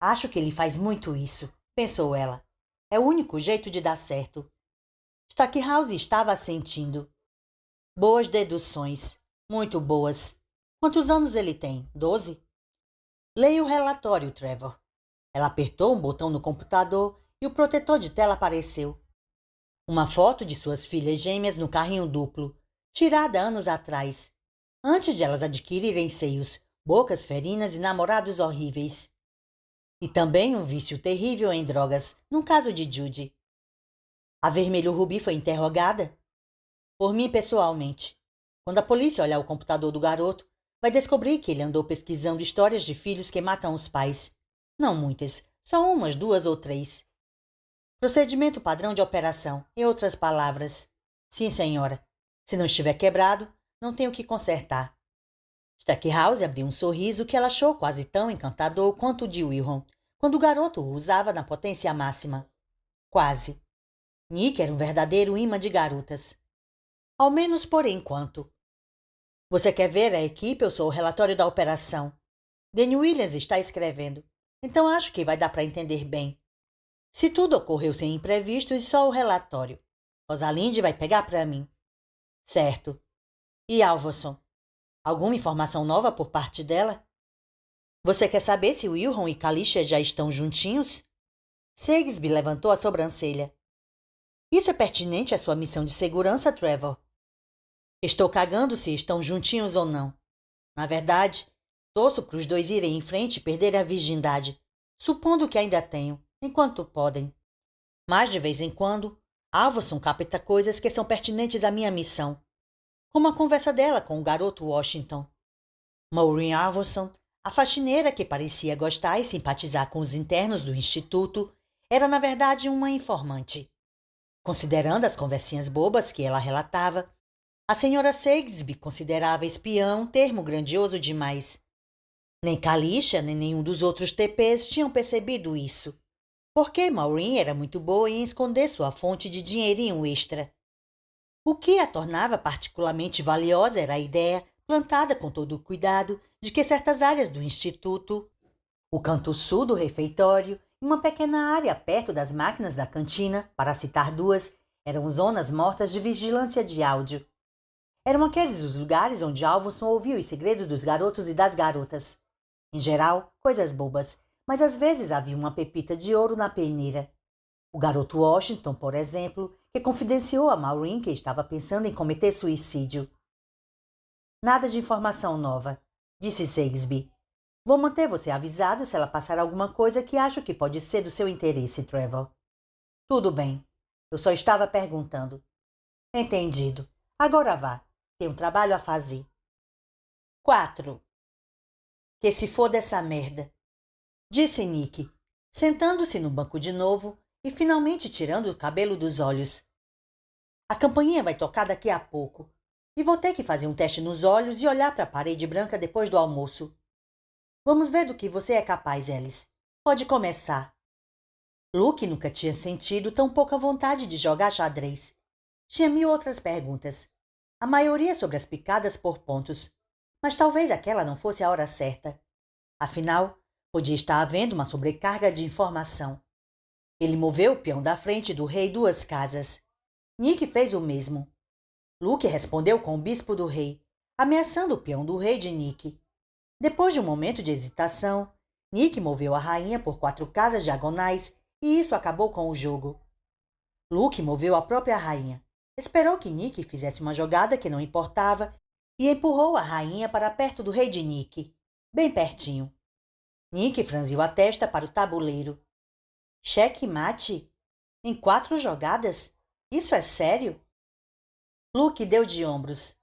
A: Acho que ele faz muito isso, pensou ela. É o único jeito de dar certo. Stackhouse estava assentindo. Boas deduções. Muito boas. Quantos anos ele tem? 12? Leia o relatório, Trevor. Ela apertou um botão no computador e o protetor de tela apareceu. Uma foto de suas filhas gêmeas no carrinho duplo, tirada anos atrás, antes de elas adquirirem seios, bocas ferinas e namorados horríveis. E também um vício terrível em drogas, no caso de Judy. A Vermelho Rubi foi interrogada? Por mim pessoalmente. Quando a polícia olhar o computador do garoto, vai descobrir que ele andou pesquisando histórias de filhos que matam os pais. Não muitas, só umas, 2 ou 3. Procedimento padrão de operação, em outras palavras. Sim, senhora. Se não estiver quebrado, não tenho que consertar. Stackhouse abriu um sorriso que ela achou quase tão encantador quanto o de Wilhelm, quando o garoto o usava na potência máxima. Quase. Nick era um verdadeiro imã de garotas. Ao menos por enquanto. Você quer ver a equipe ou só o relatório da operação? Danny Williams está escrevendo, então acho que vai dar para entender bem. Se tudo ocorreu sem imprevistos, só o relatório. Rosalind vai pegar para mim. Certo. E Alverson? Alguma informação nova por parte dela? Você quer saber se Wilhelm e Kalisha já estão juntinhos? Shakespeare levantou a sobrancelha. Isso é pertinente à sua missão de segurança, Trevor? Estou cagando se estão juntinhos ou não. Na verdade, torço para os dois irem em frente e perderem a virgindade, supondo que ainda tenham, enquanto podem. Mas, de vez em quando, Alverson capta coisas que são pertinentes à minha missão, como a conversa dela com o garoto Washington. Maureen Alverson, a faxineira que parecia gostar e simpatizar com os internos do instituto, era, na verdade, uma informante. Considerando as conversinhas bobas que ela relatava, A senhora Sagsby considerava espião um termo grandioso demais. Nem Kalisha, nem nenhum dos outros TPs tinham percebido isso, porque Maureen era muito boa em esconder sua fonte de dinheirinho extra. O que a tornava particularmente valiosa era a ideia, plantada com todo o cuidado, de que certas áreas do Instituto, o canto sul do refeitório e uma pequena área perto das máquinas da cantina, para citar duas, eram zonas mortas de vigilância de áudio. Eram aqueles os lugares onde Alvonson ouvia os segredos dos garotos e das garotas. Em geral, coisas bobas, mas às vezes havia uma pepita de ouro na peneira. O garoto Washington, por exemplo, que confidenciou a Maureen que estava pensando em cometer suicídio. Nada de informação nova, disse Sagsby. Vou manter você avisado se ela passar alguma coisa que acho que pode ser do seu interesse, Trevor. Tudo bem. Eu só estava perguntando. Entendido. Agora vá. Tem um trabalho a fazer. 4. Que se foda essa merda, disse Nick, sentando-se no banco de novo e finalmente tirando o cabelo dos olhos. A campainha vai tocar daqui a pouco e vou ter que fazer um teste nos olhos e olhar para a parede branca depois do almoço. Vamos ver do que você é capaz, Alice. Pode começar. Luke nunca tinha sentido tão pouca vontade de jogar xadrez. Tinha 1000 outras perguntas, a maioria sobre as picadas por pontos, mas talvez aquela não fosse a hora certa. Afinal, podia estar havendo uma sobrecarga de informação. Ele moveu o peão da frente do rei 2 casas. Nick fez o mesmo. Luke respondeu com o bispo do rei, ameaçando o peão do rei de Nick. Depois de um momento de hesitação, Nick moveu a rainha por 4 casas diagonais e isso acabou com o jogo. Luke moveu a própria rainha. Esperou que Nick fizesse uma jogada que não importava e empurrou a rainha para perto do rei de Nick, bem pertinho. Nick franziu a testa para o tabuleiro. Cheque-mate? Em 4 jogadas? Isso é sério? Luke deu de ombros.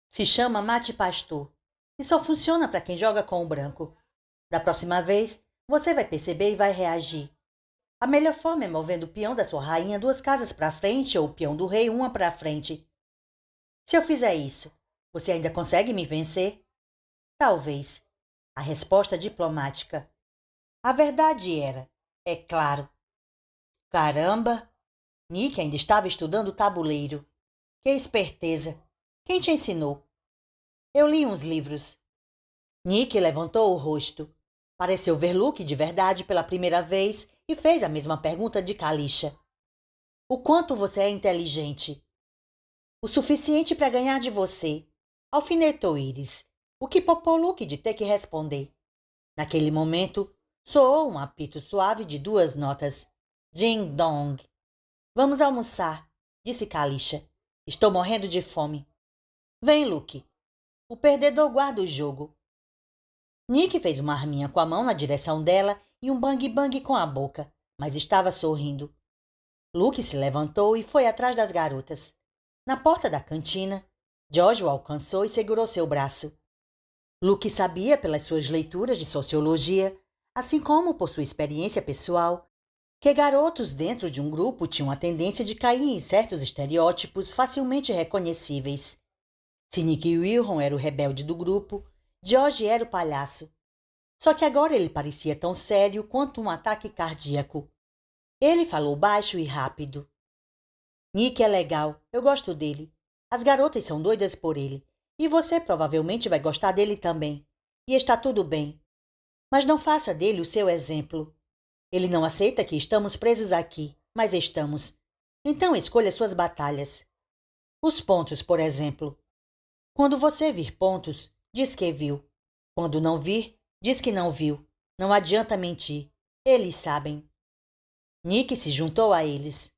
A: Se chama mate pastor e só funciona para quem joga com o branco. Da próxima vez, você vai perceber e vai reagir. A melhor forma é movendo o peão da sua rainha 2 casas para frente ou o peão do rei 1 para frente. Se eu fizer isso, você ainda consegue me vencer? Talvez. A resposta diplomática. A verdade era, é claro. Caramba! Nick ainda estava estudando o tabuleiro. Que esperteza! Quem te ensinou? Eu li uns livros. Nick levantou o rosto. Pareceu ver Luke de verdade pela primeira vez e fez a mesma pergunta de Kalisha. O quanto você é inteligente? O suficiente para ganhar de você. Alfinetou Iris, o que poupou Luke de ter que responder. Naquele momento, soou um apito suave de 2 notas. Ding-dong. Vamos almoçar, disse Kalisha. Estou morrendo de fome. Vem, Luke. O perdedor guarda o jogo. Nick fez uma arminha com a mão na direção dela e um bang-bang com a boca, mas estava sorrindo. Luke se levantou e foi atrás das garotas. Na porta da cantina, George o alcançou e segurou seu braço. Luke sabia, pelas suas leituras de sociologia, assim como por sua experiência pessoal, que garotos dentro de um grupo tinham a tendência de cair em certos estereótipos facilmente reconhecíveis. Se Nick Wilson era o rebelde do grupo, George era o palhaço. Só que agora ele parecia tão sério quanto um ataque cardíaco. Ele falou baixo e rápido. Nick é legal, eu gosto dele. As garotas são doidas por ele. E você provavelmente vai gostar dele também. E está tudo bem. Mas não faça dele o seu exemplo. Ele não aceita que estamos presos aqui, mas estamos. Então escolha suas batalhas. Os pontos, por exemplo. Quando você vir pontos, diz que viu. Quando não vir, diz que não viu. Não adianta mentir. Eles sabem. Nick se juntou a eles.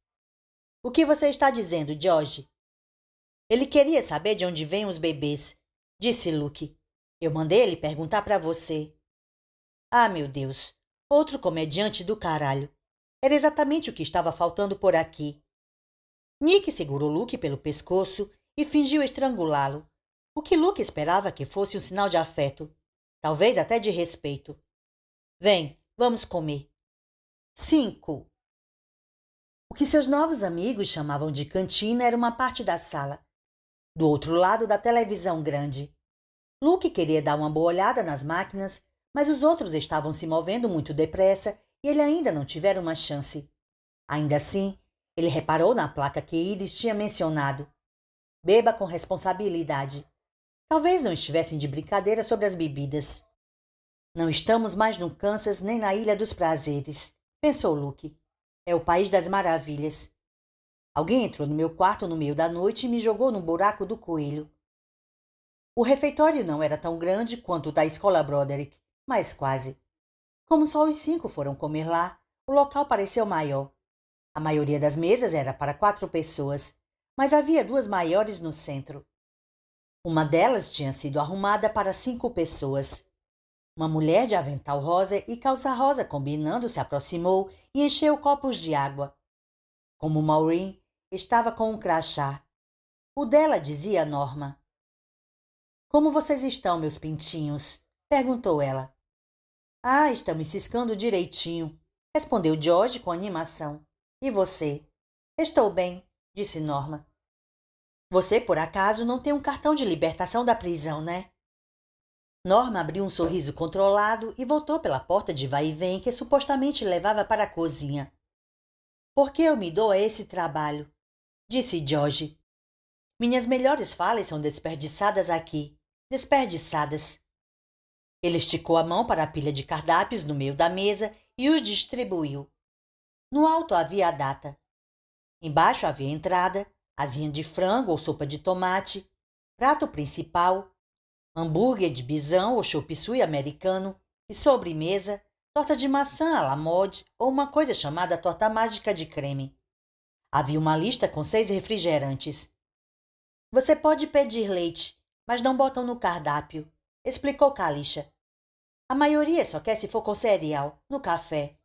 A: O que você está dizendo, George? Ele queria saber de onde vêm os bebês, disse Luke. Eu mandei ele perguntar para você. Ah, meu Deus. Outro comediante do caralho. Era exatamente o que estava faltando por aqui. Nick segurou Luke pelo pescoço e fingiu estrangulá-lo, o que Luke esperava que fosse um sinal de afeto, talvez até de respeito. Vem, vamos comer. 5. O que seus novos amigos chamavam de cantina era uma parte da sala. do outro lado da televisão grande. Luke queria dar uma boa olhada nas máquinas, mas os outros estavam se movendo muito depressa e ele ainda não tivera uma chance. Ainda assim, ele reparou na placa que Iris tinha mencionado. Beba com responsabilidade. Talvez não estivessem de brincadeira sobre as bebidas. Não estamos mais no Kansas nem na Ilha dos Prazeres, pensou Luke. É o país das maravilhas. Alguém entrou no meu quarto no meio da noite e me jogou no buraco do coelho. O refeitório não era tão grande quanto o da escola Broderick, mas quase. Como só os 5 foram comer lá, o local pareceu maior. A maioria das mesas era para 4 pessoas, mas havia 2 maiores no centro. Uma delas tinha sido arrumada para 5 pessoas. Uma mulher de avental rosa e calça rosa combinando se aproximou e encheu copos de água. Como Maureen estava com um crachá. O dela dizia Norma. Como vocês estão, meus pintinhos? Perguntou ela. Ah, estamos ciscando direitinho, respondeu George com animação. E você? Estou bem, disse Norma. Você, por acaso, não tem um cartão de libertação da prisão, né? Norma abriu um sorriso controlado e voltou pela porta de vai e vem que supostamente levava para a cozinha. Por que eu me dou a esse trabalho? Disse George. Minhas melhores falas são desperdiçadas aqui. Desperdiçadas. Ele esticou a mão para a pilha de cardápios no meio da mesa e os distribuiu. No alto havia a data. Embaixo havia entrada, asinha de frango ou sopa de tomate, prato principal, hambúrguer de bisão ou chop suey americano e sobremesa, torta de maçã à la mode ou uma coisa chamada torta mágica de creme. Havia uma lista com 6 refrigerantes. Você pode pedir leite, mas não botam no cardápio, explicou Kalisha. A maioria só quer se for com cereal, no café.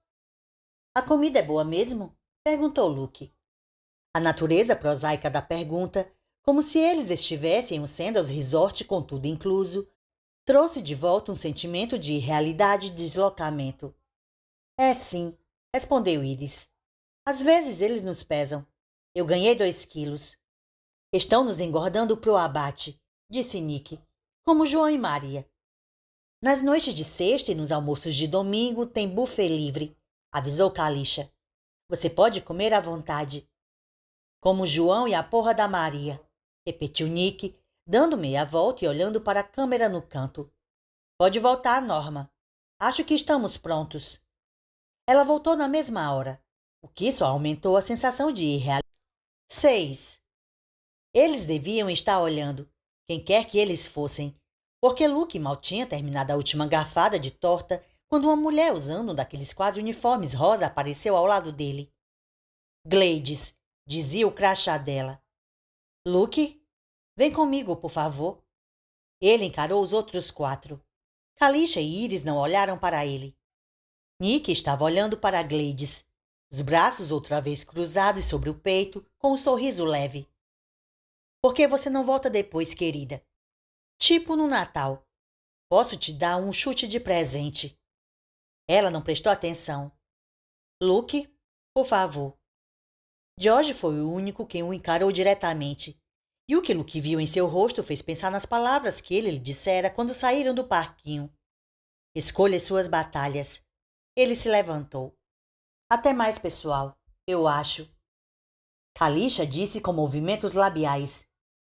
A: A comida é boa mesmo? Perguntou Luke. A natureza prosaica da pergunta, como se eles estivessem em um Sandals Resort com tudo incluso, trouxe de volta um sentimento de irrealidade e deslocamento. É sim, respondeu Iris. Às vezes eles nos pesam. Eu ganhei 2 quilos. Estão nos engordando pro abate, disse Nick, como João e Maria. Nas noites de sexta e nos almoços de domingo tem buffet livre, avisou Kalisha. Você pode comer à vontade. Como João e a porra da Maria, repetiu Nick, dando meia volta e olhando para a câmera no canto. Pode voltar, Norma. Acho que estamos prontos. Ela voltou na mesma hora, o que só aumentou a sensação de irrealidade. 6. Eles deviam estar olhando, quem quer que eles fossem, porque Luke mal tinha terminado a última garfada de torta quando uma mulher usando um daqueles quase uniformes rosa apareceu ao lado dele. Gleides, dizia o crachá dela. Luke, vem comigo, por favor. Ele encarou os outros 4. Kalisha e Iris não olharam para ele. Nick estava olhando para Gleides, os braços outra vez cruzados sobre o peito, com um sorriso leve. Por que você não volta depois, querida? Tipo no Natal. Posso te dar um chute de presente. Ela não prestou atenção. Luke, por favor. George foi o único quem o encarou diretamente. E o que Luke viu em seu rosto fez pensar nas palavras que ele lhe dissera quando saíram do parquinho. Escolha suas batalhas. Ele se levantou. Até mais, pessoal, eu acho. Kalisha disse com movimentos labiais,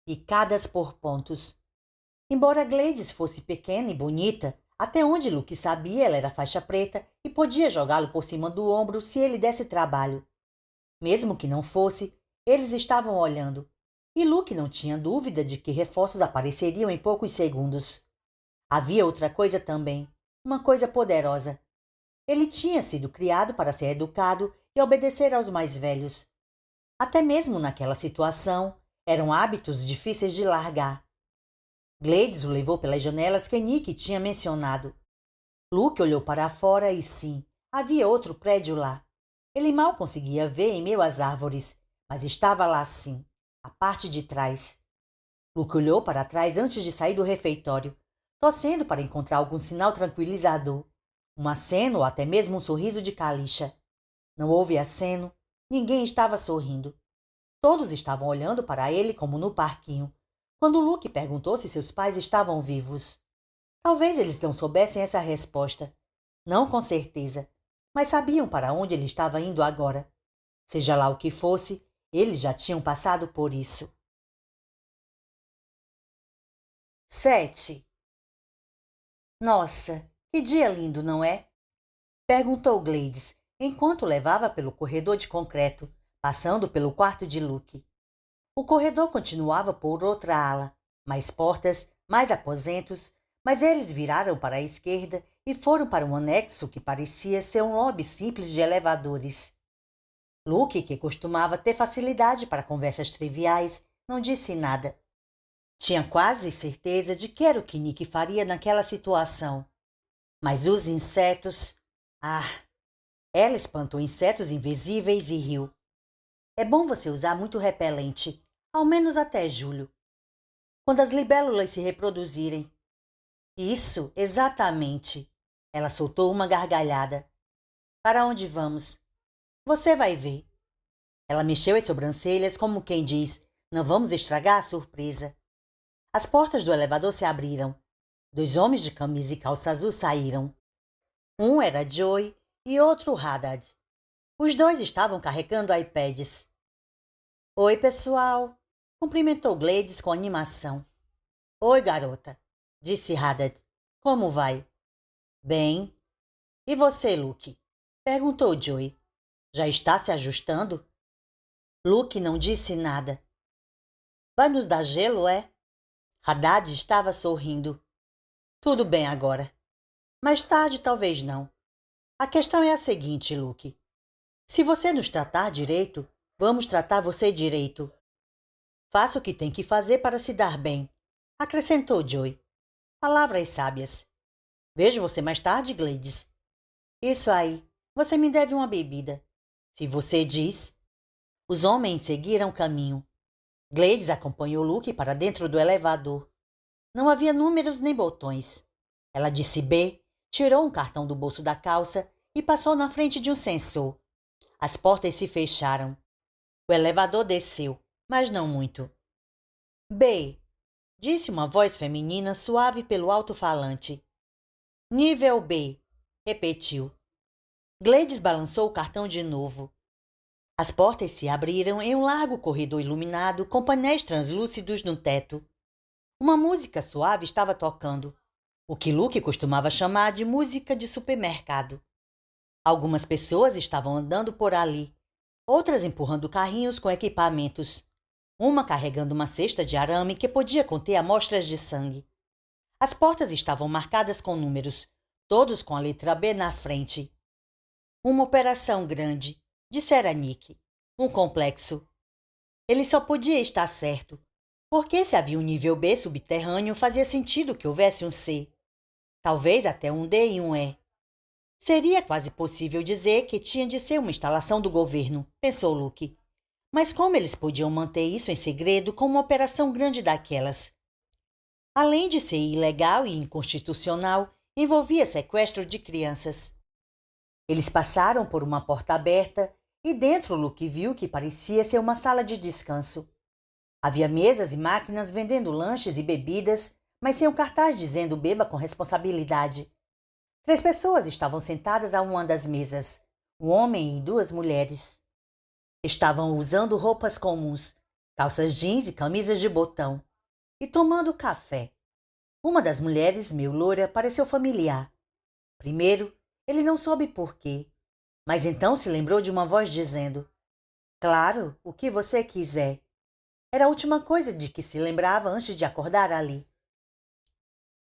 A: picadas por pontos. Embora Gleides fosse pequena e bonita, até onde Luke sabia ela era faixa preta e podia jogá-lo por cima do ombro se ele desse trabalho. Mesmo que não fosse, eles estavam olhando, e Luke não tinha dúvida de que reforços apareceriam em poucos segundos. Havia outra coisa também, uma coisa poderosa. Ele tinha sido criado para ser educado e obedecer aos mais velhos. Até mesmo naquela situação, eram hábitos difíceis de largar. Gleides o levou pelas janelas que Nick tinha mencionado. Luke olhou para fora e sim, havia outro prédio lá. Ele mal conseguia ver em meio às árvores, mas estava lá sim, a parte de trás. Luke olhou para trás antes de sair do refeitório, torcendo para encontrar algum sinal tranquilizador, um aceno ou até mesmo um sorriso de Kalisha. Não houve aceno, ninguém estava sorrindo. Todos estavam olhando para ele como no parquinho, Quando Luke perguntou se seus pais estavam vivos. Talvez eles não soubessem essa resposta. Não com certeza, mas sabiam para onde ele estava indo agora. Seja lá o que fosse, eles já tinham passado por isso. 7. Nossa, que dia lindo, não é? Perguntou Gladys, enquanto levava pelo corredor de concreto, passando pelo quarto de Luke. O corredor continuava por outra ala, mais portas, mais aposentos, mas eles viraram para a esquerda e foram para um anexo que parecia ser um lobby simples de elevadores. Luke, que costumava ter facilidade para conversas triviais, não disse nada. Tinha quase certeza de que era o que Nick faria naquela situação. Mas os insetos... Ah! Ela espantou insetos invisíveis e riu. É bom você usar muito repelente, ao menos até julho. Quando as libélulas se reproduzirem. Isso, exatamente. Ela soltou uma gargalhada. Para onde vamos? Você vai ver. Ela mexeu as sobrancelhas como quem diz, não vamos estragar a surpresa. As portas do elevador se abriram. 2 homens de camisa e calça azul saíram. Um era Joey e outro Haddad. Os 2 estavam carregando iPads. Oi, pessoal, cumprimentou Gladys com animação. Oi, garota, disse Haddad. Como vai? Bem. E você, Luke? Perguntou Joey. Já está se ajustando? Luke não disse nada. Vai nos dar gelo, é? Haddad estava sorrindo. Tudo bem agora. Mais tarde, talvez não. A questão é a seguinte, Luke. Se você nos tratar direito, vamos tratar você direito. Faça o que tem que fazer para se dar bem, acrescentou Joey. Palavras sábias. Vejo você mais tarde, Gladys. Isso aí. Você me deve uma bebida. Se você diz. Os homens seguiram o caminho. Gladys acompanhou Luke para dentro do elevador. Não havia números nem botões. Ela disse B, tirou um cartão do bolso da calça e passou na frente de um sensor. As portas se fecharam. O elevador desceu, mas não muito. B, disse uma voz feminina suave pelo alto-falante. Nível B, repetiu. Gladys balançou o cartão de novo. As portas se abriram em um largo corredor iluminado com painéis translúcidos no teto. Uma música suave estava tocando, o que Luke costumava chamar de música de supermercado. Algumas pessoas estavam andando por ali, outras empurrando carrinhos com equipamentos, uma carregando uma cesta de arame que podia conter amostras de sangue. As portas estavam marcadas com números, todos com a letra B na frente. Uma operação grande, dissera Nick. Um complexo. Ele só podia estar certo, porque se havia um nível B subterrâneo, fazia sentido que houvesse um C. Talvez até um D e um E. Seria quase possível dizer que tinha de ser uma instalação do governo, pensou Luke. Mas como eles podiam manter isso em segredo com uma operação grande daquelas? Além de ser ilegal e inconstitucional, envolvia sequestro de crianças. Eles passaram por uma porta aberta e dentro Luke viu que parecia ser uma sala de descanso. Havia mesas e máquinas vendendo lanches e bebidas, mas sem um cartaz dizendo beba com responsabilidade. 3 pessoas estavam sentadas a uma das mesas, um homem e 2 mulheres. Estavam usando roupas comuns, calças jeans e camisas de botão, e tomando café. Uma das mulheres, meio loura, pareceu familiar. Primeiro, ele não soube por quê, mas então se lembrou de uma voz dizendo: Claro, o que você quiser. Era a última coisa de que se lembrava antes de acordar ali.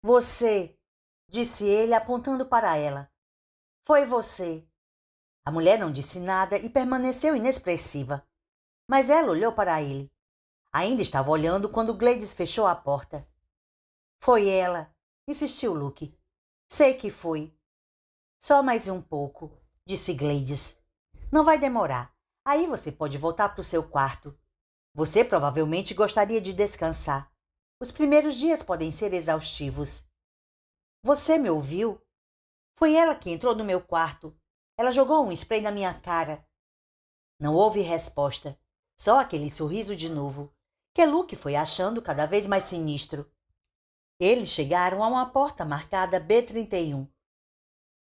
A: Você, disse ele apontando para ela. Foi você. A mulher não disse nada e permaneceu inexpressiva. Mas ela olhou para ele. Ainda estava olhando quando Gladys fechou a porta. Foi ela, insistiu Luke. Sei que foi. Só mais um pouco, disse Gladys. Não vai demorar. Aí você pode voltar para o seu quarto. Você provavelmente gostaria de descansar. Os primeiros dias podem ser exaustivos. Você me ouviu? Foi ela que entrou no meu quarto. Ela jogou um spray na minha cara. Não houve resposta. Só aquele sorriso de novo, que Luke foi achando cada vez mais sinistro. Eles chegaram a uma porta marcada B31.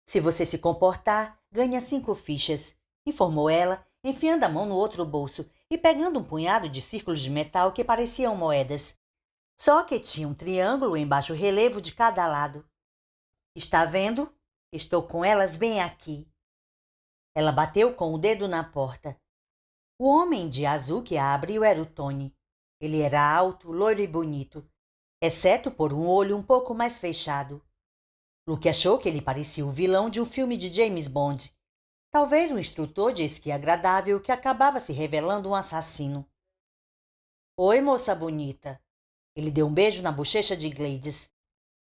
A: Se você se comportar, ganha 5 fichas, informou ela, enfiando a mão no outro bolso e pegando um punhado de círculos de metal que pareciam moedas. Só que tinha um triângulo em baixo relevo de cada lado. Está vendo? Estou com elas bem aqui. Ela bateu com o dedo na porta. O homem de azul que a abriu era o Tony. Ele era alto, loiro e bonito, exceto por um olho um pouco mais fechado. Luke achou que ele parecia o vilão de um filme de James Bond. Talvez um instrutor de esqui agradável que acabava se revelando um assassino. Oi, moça bonita. Ele deu um beijo na bochecha de Gladys.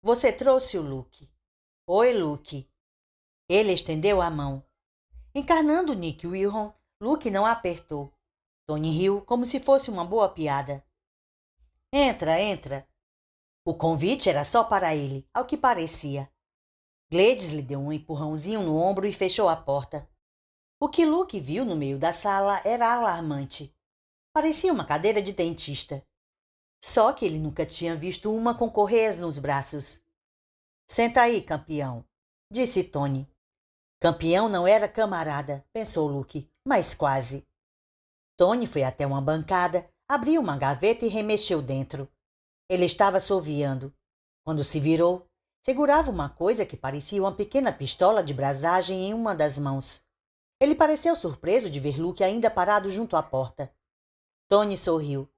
A: Você trouxe o Luke. Oi, Luke. Ele estendeu a mão. Encarnando Nick Wilson, Luke não a apertou. Tony riu como se fosse uma boa piada. Entra, entra. O convite era só para ele, ao que parecia. Gladys lhe deu um empurrãozinho no ombro e fechou a porta. O que Luke viu no meio da sala era alarmante. Parecia uma cadeira de dentista. Só que ele nunca tinha visto uma com correias nos braços. Senta aí, campeão, disse Tony. Campeão não era camarada, pensou Luke, mas quase. Tony foi até uma bancada, abriu uma gaveta e remexeu dentro. Ele estava assoviando. Quando se virou, segurava uma coisa que parecia uma pequena pistola de brasagem em uma das mãos. Ele pareceu surpreso de ver Luke ainda parado junto à porta. Tony sorriu.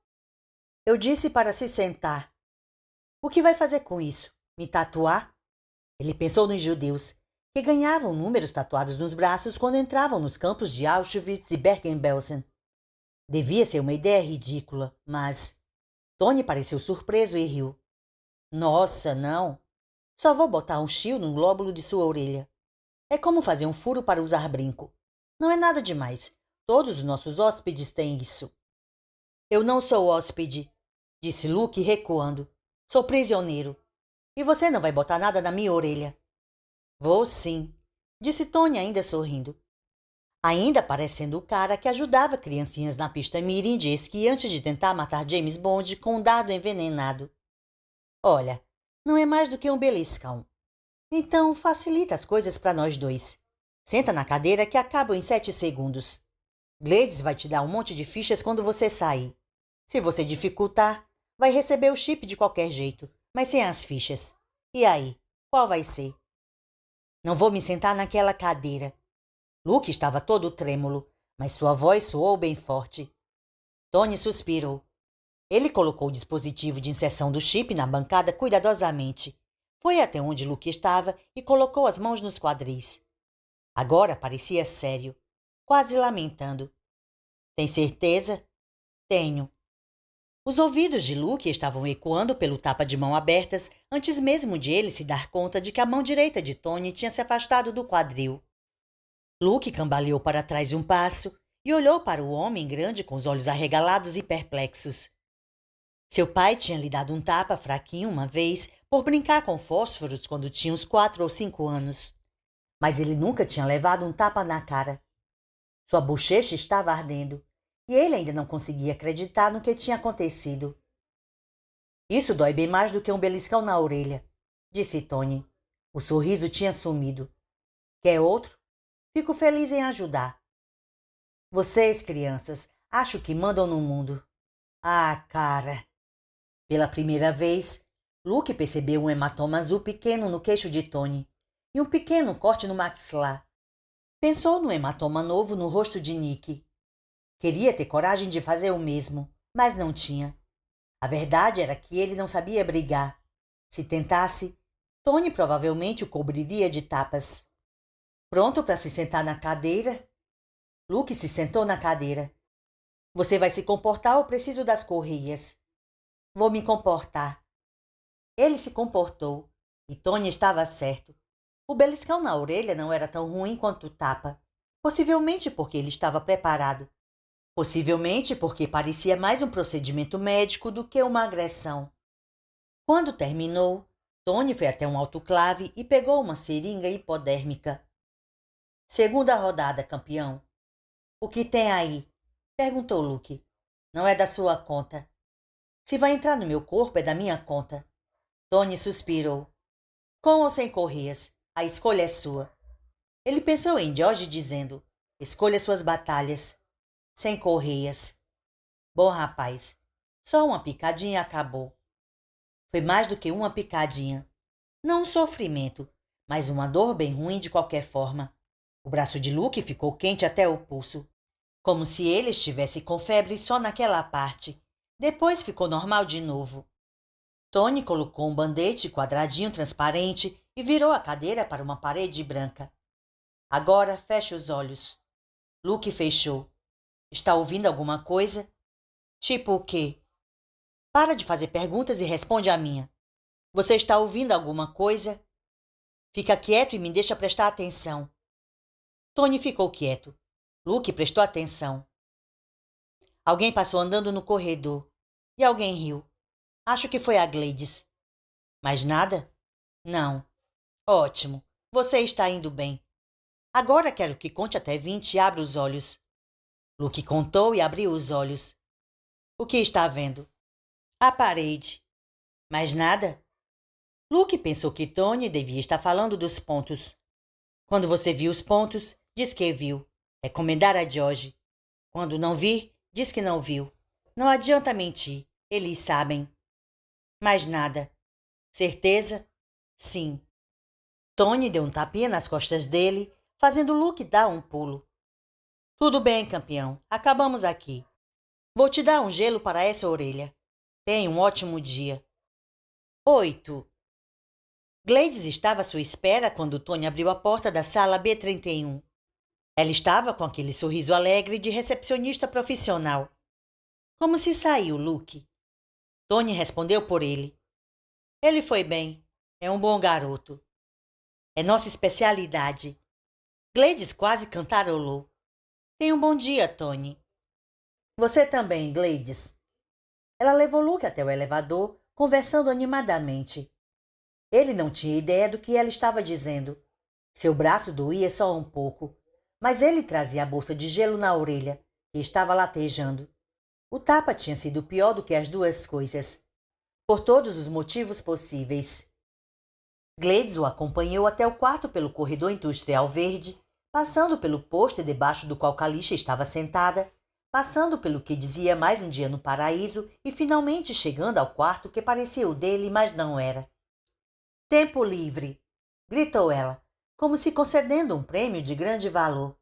A: Eu disse para se sentar. O que vai fazer com isso? Me tatuar? Ele pensou nos judeus, que ganhavam números tatuados nos braços quando entravam nos campos de Auschwitz e Bergen-Belsen. Devia ser uma ideia ridícula, mas... Tony pareceu surpreso e riu. Nossa, não. Só vou botar um fio no lóbulo de sua orelha. É como fazer um furo para usar brinco. Não é nada demais. Todos os nossos hóspedes têm isso. Eu não sou hóspede, disse Luke recuando. Sou prisioneiro. E você não vai botar nada na minha orelha. Vou sim, disse Tony ainda sorrindo. Ainda parecendo o cara que ajudava criancinhas na pista mirim de esqui antes de tentar matar James Bond com um dardo envenenado. Olha, não é mais do que um beliscão. Então facilita as coisas para nós dois. Senta na cadeira que acabo em 7 segundos. Gladys vai te dar um monte de fichas quando você sair. Se você dificultar, vai receber o chip de qualquer jeito, mas sem as fichas. E aí, qual vai ser? Não vou me sentar naquela cadeira. Luke estava todo trêmulo, mas sua voz soou bem forte. Tony suspirou. Ele colocou o dispositivo de inserção do chip na bancada cuidadosamente. Foi até onde Luke estava e colocou as mãos nos quadris. Agora parecia sério, quase lamentando. Tem certeza? Tenho. Os ouvidos de Luke estavam ecoando pelo tapa de mão abertas antes mesmo de ele se dar conta de que a mão direita de Tony tinha se afastado do quadril. Luke cambaleou para trás um passo e olhou para o homem grande com os olhos arregalados e perplexos. Seu pai tinha lhe dado um tapa fraquinho uma vez por brincar com fósforos quando tinha uns 4 ou 5 anos. Mas ele nunca tinha levado um tapa na cara. Sua bochecha estava ardendo e ele ainda não conseguia acreditar no que tinha acontecido. Isso dói bem mais do que um beliscão na orelha, disse Tony. O sorriso tinha sumido. Quer outro? Fico feliz em ajudar. Vocês, crianças, acho que mandam no mundo. Ah, cara! Pela primeira vez, Luke percebeu um hematoma azul pequeno no queixo de Tony e um pequeno corte no maxilar. Pensou no hematoma novo no rosto de Nick. Queria ter coragem de fazer o mesmo, mas não tinha. A verdade era que ele não sabia brigar. Se tentasse, Tony provavelmente o cobriria de tapas. Pronto para se sentar na cadeira? Luke se sentou na cadeira. Você vai se comportar ou preciso das correias? Vou me comportar. Ele se comportou, e Tony estava certo. O beliscão na orelha não era tão ruim quanto o tapa, possivelmente porque ele estava preparado. Possivelmente porque parecia mais um procedimento médico do que uma agressão. Quando terminou, Tony foi até um autoclave e pegou uma seringa hipodérmica. Segunda rodada, campeão. O que tem aí? Perguntou Luke. Não é da sua conta. Se vai entrar no meu corpo, é da minha conta. Tony suspirou. Com ou sem correias, a escolha é sua. Ele pensou em George dizendo, escolha suas batalhas. Sem correias. Bom, rapaz, só uma picadinha acabou. Foi mais do que uma picadinha. Não um sofrimento, mas uma dor bem ruim de qualquer forma. O braço de Luke ficou quente até o pulso, como se ele estivesse com febre só naquela parte. Depois ficou normal de novo. Tony colocou um band-aid quadradinho transparente e virou a cadeira para uma parede branca. Agora feche os olhos. Luke fechou. Está ouvindo alguma coisa? Tipo o quê? Para de fazer perguntas e responde a minha. Você está ouvindo alguma coisa? Fica quieto e me deixa prestar atenção. Tony ficou quieto. Luke prestou atenção. Alguém passou andando no corredor. E alguém riu. Acho que foi a Gladys. Mais nada? Não. Ótimo. Você está indo bem. Agora quero que conte até 20 e abra os olhos. Luke contou e abriu os olhos. O que está vendo? A parede. Mais nada? Luke pensou que Tony devia estar falando dos pontos. Quando você viu os pontos, diz que viu. Recomendar a George. Quando não vir, diz que não viu. Não adianta mentir. Eles sabem. Mais nada. Certeza? Sim. Tony deu um tapinha nas costas dele, fazendo Luke dar um pulo. Tudo bem, campeão. Acabamos aqui. Vou te dar um gelo para essa orelha. Tenha um ótimo dia. 8. Gladys estava à sua espera quando Tony abriu a porta da sala B31. Ela estava com aquele sorriso alegre de recepcionista profissional. Como se saiu, Luke? Tony respondeu por ele. Ele foi bem. É um bom garoto. É nossa especialidade. Gladys quase cantarolou. Tenha um bom dia, Tony. Você também, Gladys. Ela levou Luke até o elevador, conversando animadamente. Ele não tinha ideia do que ela estava dizendo. Seu braço doía só um pouco, mas ele trazia a bolsa de gelo na orelha e estava latejando. O tapa tinha sido pior do que as duas coisas, por todos os motivos possíveis. Gladys o acompanhou até o quarto pelo corredor industrial verde, passando pelo pôster debaixo do qual Calixa estava sentada, passando pelo que dizia mais um dia no paraíso e finalmente chegando ao quarto que parecia o dele, mas não era. Tempo livre! Gritou ela, como se concedendo um prêmio de grande valor.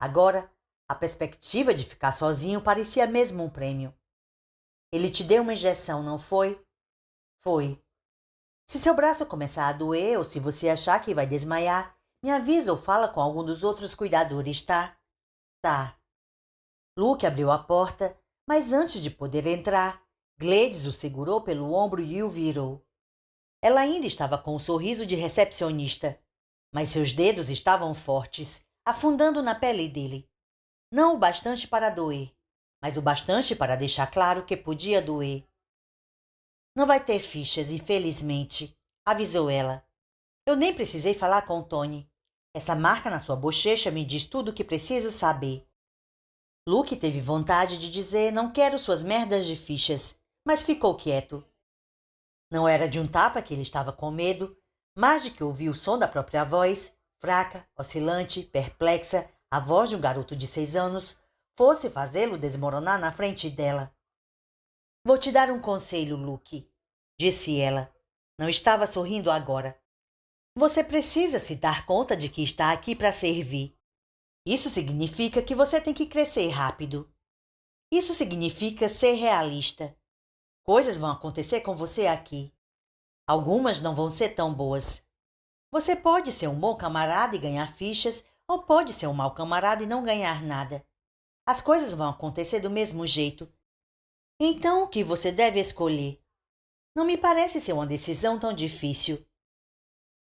A: Agora, a perspectiva de ficar sozinho parecia mesmo um prêmio. Ele te deu uma injeção, não foi? Foi. Se seu braço começar a doer ou se você achar que vai desmaiar, me avisa ou fala com algum dos outros cuidadores, tá? Tá. Luke abriu a porta, mas antes de poder entrar, Gladys o segurou pelo ombro e o virou. Ela ainda estava com um sorriso de recepcionista, mas seus dedos estavam fortes, afundando na pele dele. Não o bastante para doer, mas o bastante para deixar claro que podia doer. Não vai ter fichas, infelizmente, avisou ela. Eu nem precisei falar com Tony. Essa marca na sua bochecha me diz tudo o que preciso saber. Luke teve vontade de dizer não quero suas merdas de fichas, mas ficou quieto. Não era de um tapa que ele estava com medo, mas de que ouviu o som da própria voz, fraca, oscilante, perplexa, a voz de um garoto de 6 anos, fosse fazê-lo desmoronar na frente dela. Vou te dar um conselho, Luke, disse ela. Não estava sorrindo agora. Você precisa se dar conta de que está aqui para servir. Isso significa que você tem que crescer rápido. Isso significa ser realista. Coisas vão acontecer com você aqui. Algumas não vão ser tão boas. Você pode ser um bom camarada e ganhar fichas, ou pode ser um mau camarada e não ganhar nada. As coisas vão acontecer do mesmo jeito. Então, o que você deve escolher? Não me parece ser uma decisão tão difícil.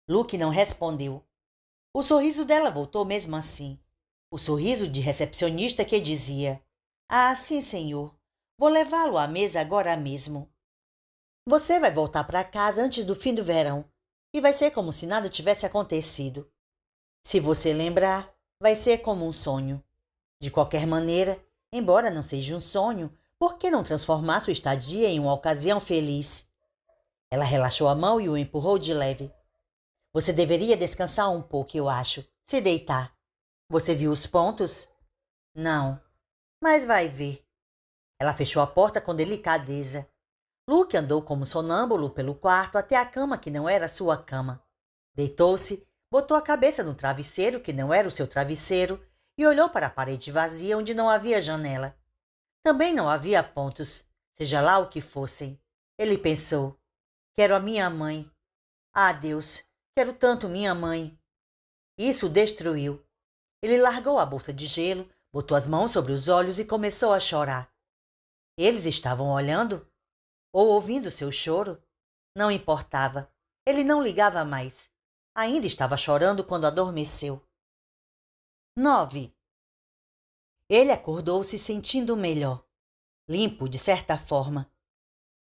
A: Luke não respondeu. O sorriso dela voltou mesmo assim. O sorriso de recepcionista que dizia: Ah, sim, senhor. Vou levá-lo à mesa agora mesmo. Você vai voltar para casa antes do fim do verão e vai ser como se nada tivesse acontecido. Se você lembrar, vai ser como um sonho. De qualquer maneira, embora não seja um sonho, Por que não transformar sua estadia em uma ocasião feliz? Ela relaxou a mão e o empurrou de leve. Você deveria descansar um pouco, eu acho. Se deitar. Você viu os pontos? Não. Mas vai ver. Ela fechou a porta com delicadeza. Luke andou como sonâmbulo pelo quarto até a cama que não era sua cama. Deitou-se, botou a cabeça no travesseiro que não era o seu travesseiro e olhou para a parede vazia onde não havia janela. Também não havia pontos, seja lá o que fossem. Ele pensou, quero a minha mãe. Ah, Deus, quero tanto minha mãe. Isso o destruiu. Ele largou a bolsa de gelo, botou as mãos sobre os olhos e começou a chorar. Eles estavam olhando? Ou ouvindo seu choro? Não importava. Ele não ligava mais. Ainda estava chorando quando adormeceu. 9. Ele acordou se sentindo melhor. Limpo, de certa forma.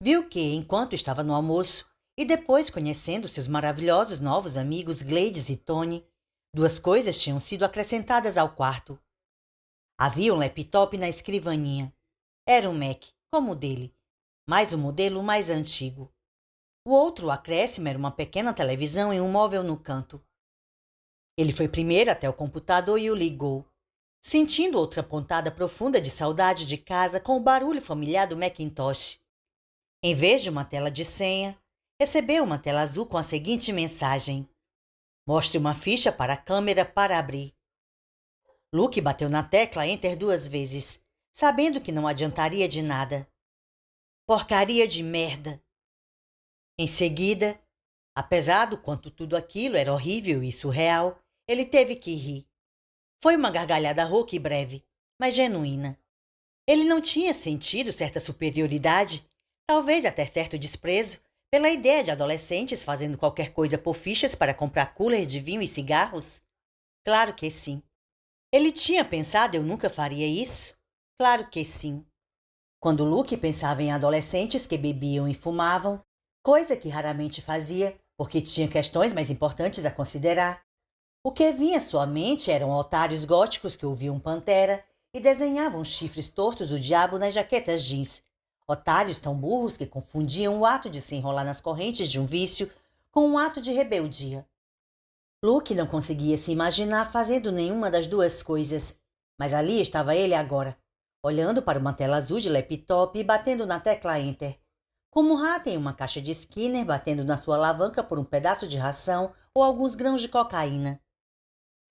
A: Viu que, enquanto estava no almoço, e depois conhecendo seus maravilhosos novos amigos Gladys e Tony, 2 coisas tinham sido acrescentadas ao quarto. Havia um laptop na escrivaninha. Era um Mac, como o dele, mas um modelo mais antigo. O outro acréscimo era uma pequena televisão em um móvel no canto. Ele foi primeiro até o computador e o ligou, sentindo outra pontada profunda de saudade de casa com o barulho familiar do Macintosh. Em vez de uma tela de senha, recebeu uma tela azul com a seguinte mensagem: mostre uma ficha para a câmera para abrir. Luke bateu na tecla Enter 2 vezes, sabendo que não adiantaria de nada. Porcaria de merda! Em seguida, apesar do quanto tudo aquilo era horrível e surreal, ele teve que rir. Foi uma gargalhada rouca e breve, mas genuína. Ele não tinha sentido certa superioridade, talvez até certo desprezo, pela ideia de adolescentes fazendo qualquer coisa por fichas para comprar cooler de vinho e cigarros? Claro que sim. Ele tinha pensado eu nunca faria isso? Claro que sim. Quando Luke pensava em adolescentes que bebiam e fumavam, coisa que raramente fazia, porque tinha questões mais importantes a considerar, o que vinha à sua mente eram otários góticos que ouviam Pantera e desenhavam chifres tortos do diabo nas jaquetas jeans. Otários tão burros que confundiam o ato de se enrolar nas correntes de um vício com um ato de rebeldia. Luke não conseguia se imaginar fazendo nenhuma das 2 coisas, mas ali estava ele agora, olhando para uma tela azul de laptop e batendo na tecla Enter, como um rato em uma caixa de Skinner batendo na sua alavanca por um pedaço de ração ou alguns grãos de cocaína.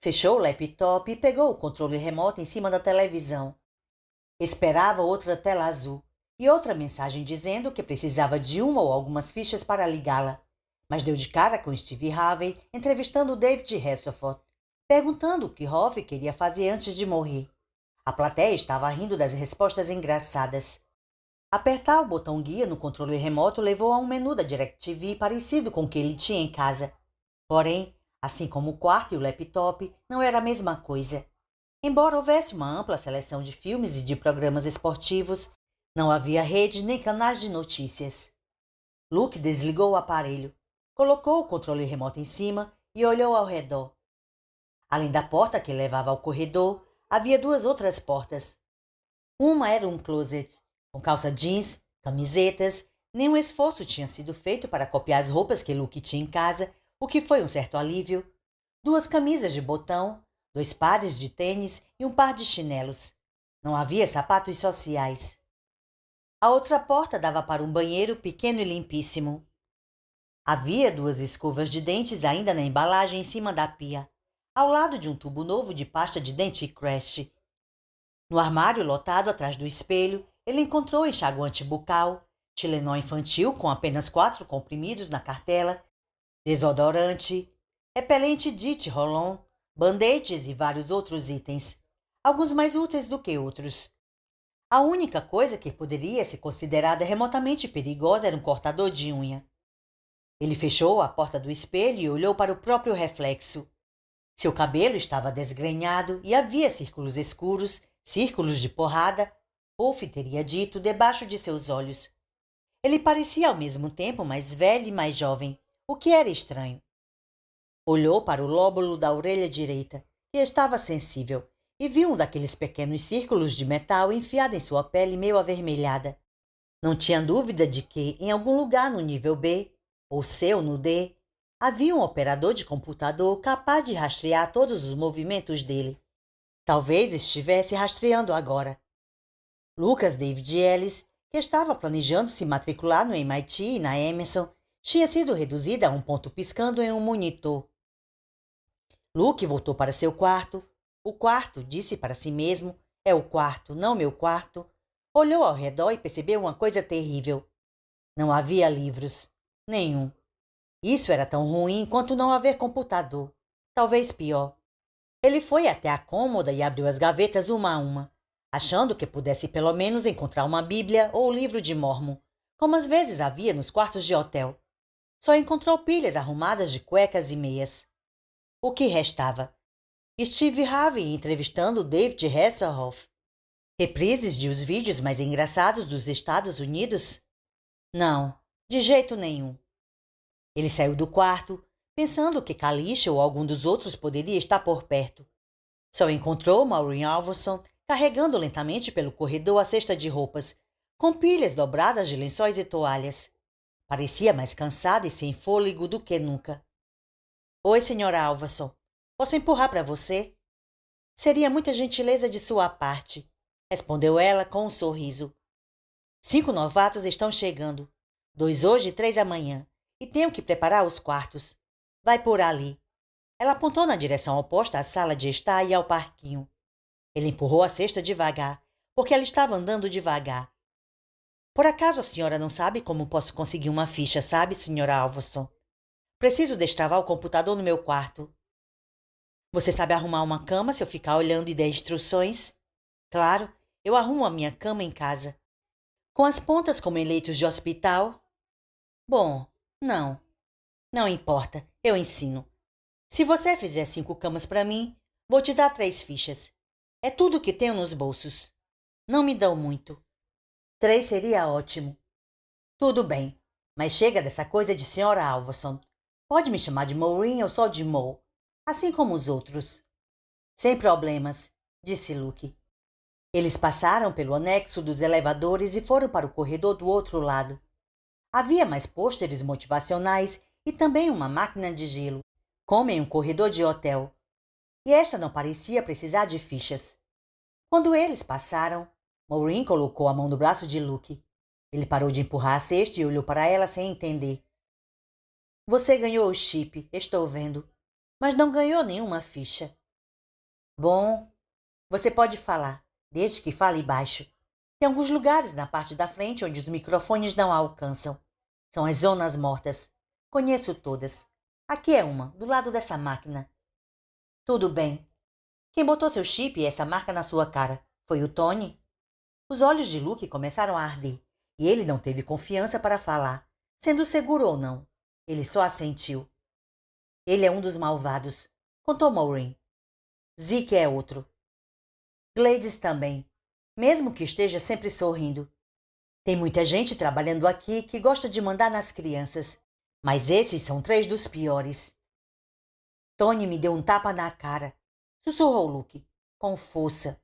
A: Fechou o laptop e pegou o controle remoto em cima da televisão. Esperava outra tela azul e outra mensagem dizendo que precisava de uma ou algumas fichas para ligá-la, mas deu de cara com Steve Harvey entrevistando David Hasselhoff, perguntando o que Hoff queria fazer antes de morrer. A plateia estava rindo das respostas engraçadas. Apertar o botão guia no controle remoto levou a um menu da DirecTV parecido com o que ele tinha em casa. Porém, assim como o quarto e o laptop, não era a mesma coisa. Embora houvesse uma ampla seleção de filmes e de programas esportivos, não havia rede nem canais de notícias. Luke desligou o aparelho, colocou o controle remoto em cima e olhou ao redor. Além da porta que levava ao corredor, havia 2 outras portas. Uma era um closet, com calça jeans, camisetas. Nenhum esforço tinha sido feito para copiar as roupas que Luke tinha em casa, o que foi um certo alívio. 2 camisas de botão, 2 pares de tênis e um par de chinelos. Não havia sapatos sociais. A outra porta dava para um banheiro pequeno e limpíssimo. Havia 2 escovas de dentes ainda na embalagem em cima da pia, ao lado de um tubo novo de pasta de dente Crest. No armário lotado atrás do espelho, ele encontrou enxaguante bucal, Tilenol infantil com apenas 4 comprimidos na cartela, desodorante, repelente DIT Roll-On, band-aids e vários outros itens, alguns mais úteis do que outros. A única coisa que poderia ser considerada remotamente perigosa era um cortador de unha. Ele fechou a porta do espelho e olhou para o próprio reflexo. Seu cabelo estava desgrenhado e havia círculos escuros, círculos de porrada, Wolf teria dito, debaixo de seus olhos. Ele parecia ao mesmo tempo mais velho e mais jovem, o que era estranho. Olhou para o lóbulo da orelha direita, que estava sensível, e viu um daqueles pequenos círculos de metal enfiado em sua pele meio avermelhada. Não tinha dúvida de que, em algum lugar no nível B, ou C ou no D, havia um operador de computador capaz de rastrear todos os movimentos dele. Talvez estivesse rastreando agora. Lucas David Ellis, que estava planejando se matricular no MIT e na Emerson, tinha sido reduzido a um ponto piscando em um monitor. Luke voltou para seu quarto. O quarto, disse para si mesmo, é o quarto, não meu quarto. Olhou ao redor e percebeu uma coisa terrível. Não havia livros. Nenhum. Isso era tão ruim quanto não haver computador. Talvez pior. Ele foi até a cômoda e abriu as gavetas uma a uma, achando que pudesse pelo menos encontrar uma Bíblia ou o livro de Mórmon, como às vezes havia nos quartos de hotel. Só encontrou pilhas arrumadas de cuecas e meias. O que restava? Steve Harvey entrevistando David Hasselhoff. Reprises de os vídeos mais engraçados dos Estados Unidos? Não, de jeito nenhum. Ele saiu do quarto, pensando que Kalisha ou algum dos outros poderia estar por perto. Só encontrou Maureen Alverson carregando lentamente pelo corredor a cesta de roupas, com pilhas dobradas de lençóis e toalhas. Parecia mais cansada e sem fôlego do que nunca. Oi, senhora Alverson. Posso empurrar para você? Seria muita gentileza de sua parte, respondeu ela com um sorriso. 5 novatos estão chegando. 2 hoje e 3 amanhã. E tenho que preparar os quartos. Vai por ali. Ela apontou na direção oposta à sala de estar e ao parquinho. Ele empurrou a cesta devagar, porque ela estava andando devagar. Por acaso a senhora não sabe como posso conseguir uma ficha, sabe, senhora Alverson? Preciso destravar o computador no meu quarto. Você sabe arrumar uma cama se eu ficar olhando e der instruções? Claro, eu arrumo a minha cama em casa. Com as pontas como em leitos de hospital? Bom, não. Não importa, eu ensino. Se você fizer 5 camas para mim, vou te dar 3 fichas. É tudo que tenho nos bolsos. Não me dão muito. 3 seria ótimo. Tudo bem, mas chega dessa coisa de senhora Alverson. Pode me chamar de Maureen ou só de Mo, assim como os outros. Sem problemas, disse Luke. Eles passaram pelo anexo dos elevadores e foram para o corredor do outro lado. Havia mais pôsteres motivacionais e também uma máquina de gelo, como em um corredor de hotel. E esta não parecia precisar de fichas. Quando eles passaram, Maureen colocou a mão no braço de Luke. Ele parou de empurrar a cesta e olhou para ela sem entender. Você ganhou o chip, estou vendo, mas não ganhou nenhuma ficha. Bom, você pode falar, desde que fale baixo. Tem alguns lugares na parte da frente onde os microfones não alcançam. São as zonas mortas. Conheço todas. Aqui é uma, do lado dessa máquina. Tudo bem. Quem botou seu chip e essa marca na sua cara? Foi o Tony? Os olhos de Luke começaram a arder, e ele não teve confiança para falar, sendo seguro ou não. Ele só assentiu. Ele é um dos malvados, contou Maureen. Zeke é outro. Gladys também, mesmo que esteja sempre sorrindo. Tem muita gente trabalhando aqui que gosta de mandar nas crianças, mas esses são 3 dos piores. Tony me deu um tapa na cara, sussurrou Luke, com força.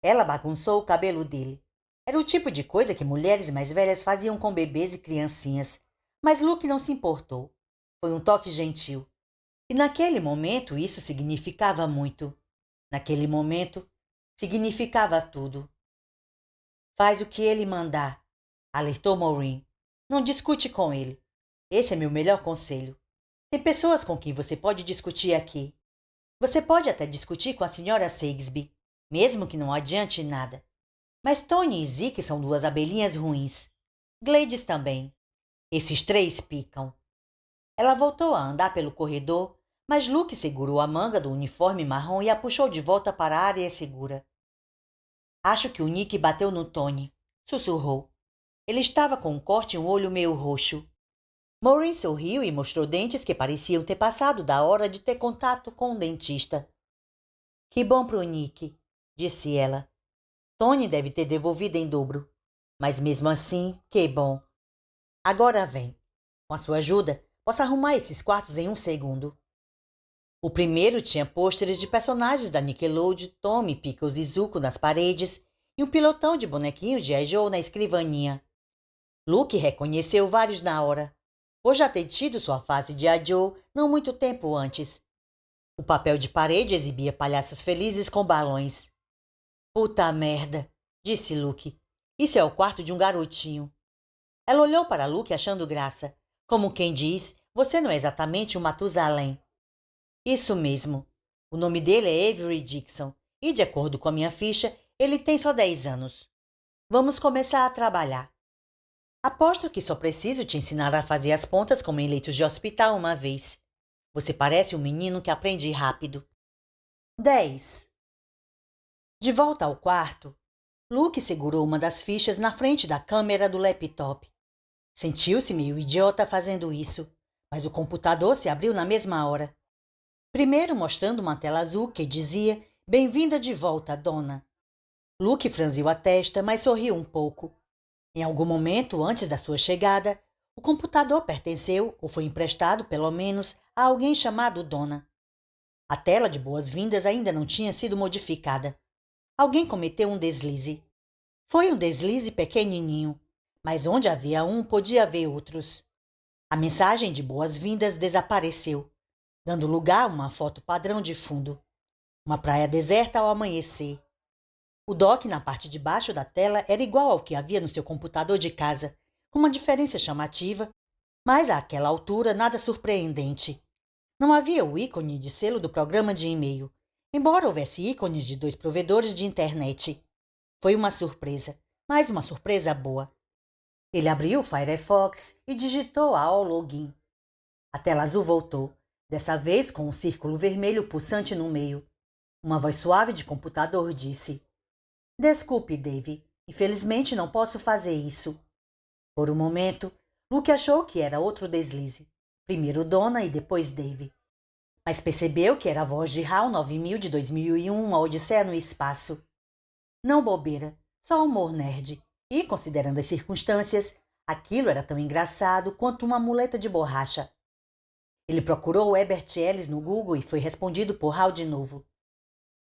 A: Ela bagunçou o cabelo dele. Era o tipo de coisa que mulheres mais velhas faziam com bebês e criancinhas, mas Luke não se importou. Foi um toque gentil. E naquele momento isso significava muito. Naquele momento, significava tudo. Faz o que ele mandar, alertou Maureen. Não discute com ele. Esse é meu melhor conselho. Tem pessoas com quem você pode discutir aqui. Você pode até discutir com a senhora Saxby, mesmo que não adiante nada. Mas Tony e Zeke são 2 abelhinhas ruins. Gladys também. Esses 3 picam. Ela voltou a andar pelo corredor, mas Luke segurou a manga do uniforme marrom e a puxou de volta para a área segura. Acho que o Nick bateu no Tony, sussurrou. Ele estava com um corte e um olho meio roxo. Maureen sorriu e mostrou dentes que pareciam ter passado da hora de ter contato com um dentista. Que bom pro Nick, disse ela. Tony deve ter devolvido em dobro. Mas mesmo assim, que bom. Agora vem. Com a sua ajuda, posso arrumar esses quartos em 1 segundo. O primeiro tinha pôsteres de personagens da Nickelodeon, Tommy, Pickles e Zuko nas paredes e um pilotão de bonequinhos de Joe na escrivaninha. Luke reconheceu vários na hora, por já ter tido sua fase de Joe não muito tempo antes. O papel de parede exibia palhaços felizes com balões. Puta merda, disse Luke. Isso é o quarto de um garotinho. Ela olhou para Luke achando graça. Como quem diz, você não é exatamente um Matusalém. Isso mesmo. O nome dele é Avery Dixon e, de acordo com a minha ficha, ele tem só 10 anos. Vamos começar a trabalhar. Aposto que só preciso te ensinar a fazer as pontas como em leitos de hospital uma vez. Você parece um menino que aprende rápido. 10. De volta ao quarto, Luke segurou uma das fichas na frente da câmera do laptop. Sentiu-se meio idiota fazendo isso, mas o computador se abriu na mesma hora. Primeiro mostrando uma tela azul que dizia "Bem-vinda de volta, dona". Luke franziu a testa, mas sorriu um pouco. Em algum momento antes da sua chegada, o computador pertenceu, ou foi emprestado, pelo menos, a alguém chamado Dona. A tela de boas-vindas ainda não tinha sido modificada. Alguém cometeu um deslize. Foi um deslize pequenininho, mas onde havia um podia haver outros. A mensagem de boas-vindas desapareceu, dando lugar a uma foto padrão de fundo. Uma praia deserta ao amanhecer. O dock na parte de baixo da tela era igual ao que havia no seu computador de casa, com uma diferença chamativa, mas àquela altura nada surpreendente. Não havia o ícone de selo do programa de e-mail, embora houvesse ícones de 2 provedores de internet. Foi uma surpresa, mas uma surpresa boa. Ele abriu o Firefox e digitou All Login. A tela azul voltou, dessa vez com um círculo vermelho pulsante no meio. Uma voz suave de computador disse: "Desculpe, Dave. Infelizmente não posso fazer isso." Por um momento, Luke achou que era outro deslize. Primeiro Donna e depois Dave. Mas percebeu que era a voz de HAL 9000 de 2001, uma odisseia no espaço. Não bobeira, só humor nerd. E, considerando as circunstâncias, aquilo era tão engraçado quanto uma muleta de borracha. Ele procurou Herbert Ellis no Google e foi respondido por HAL de novo.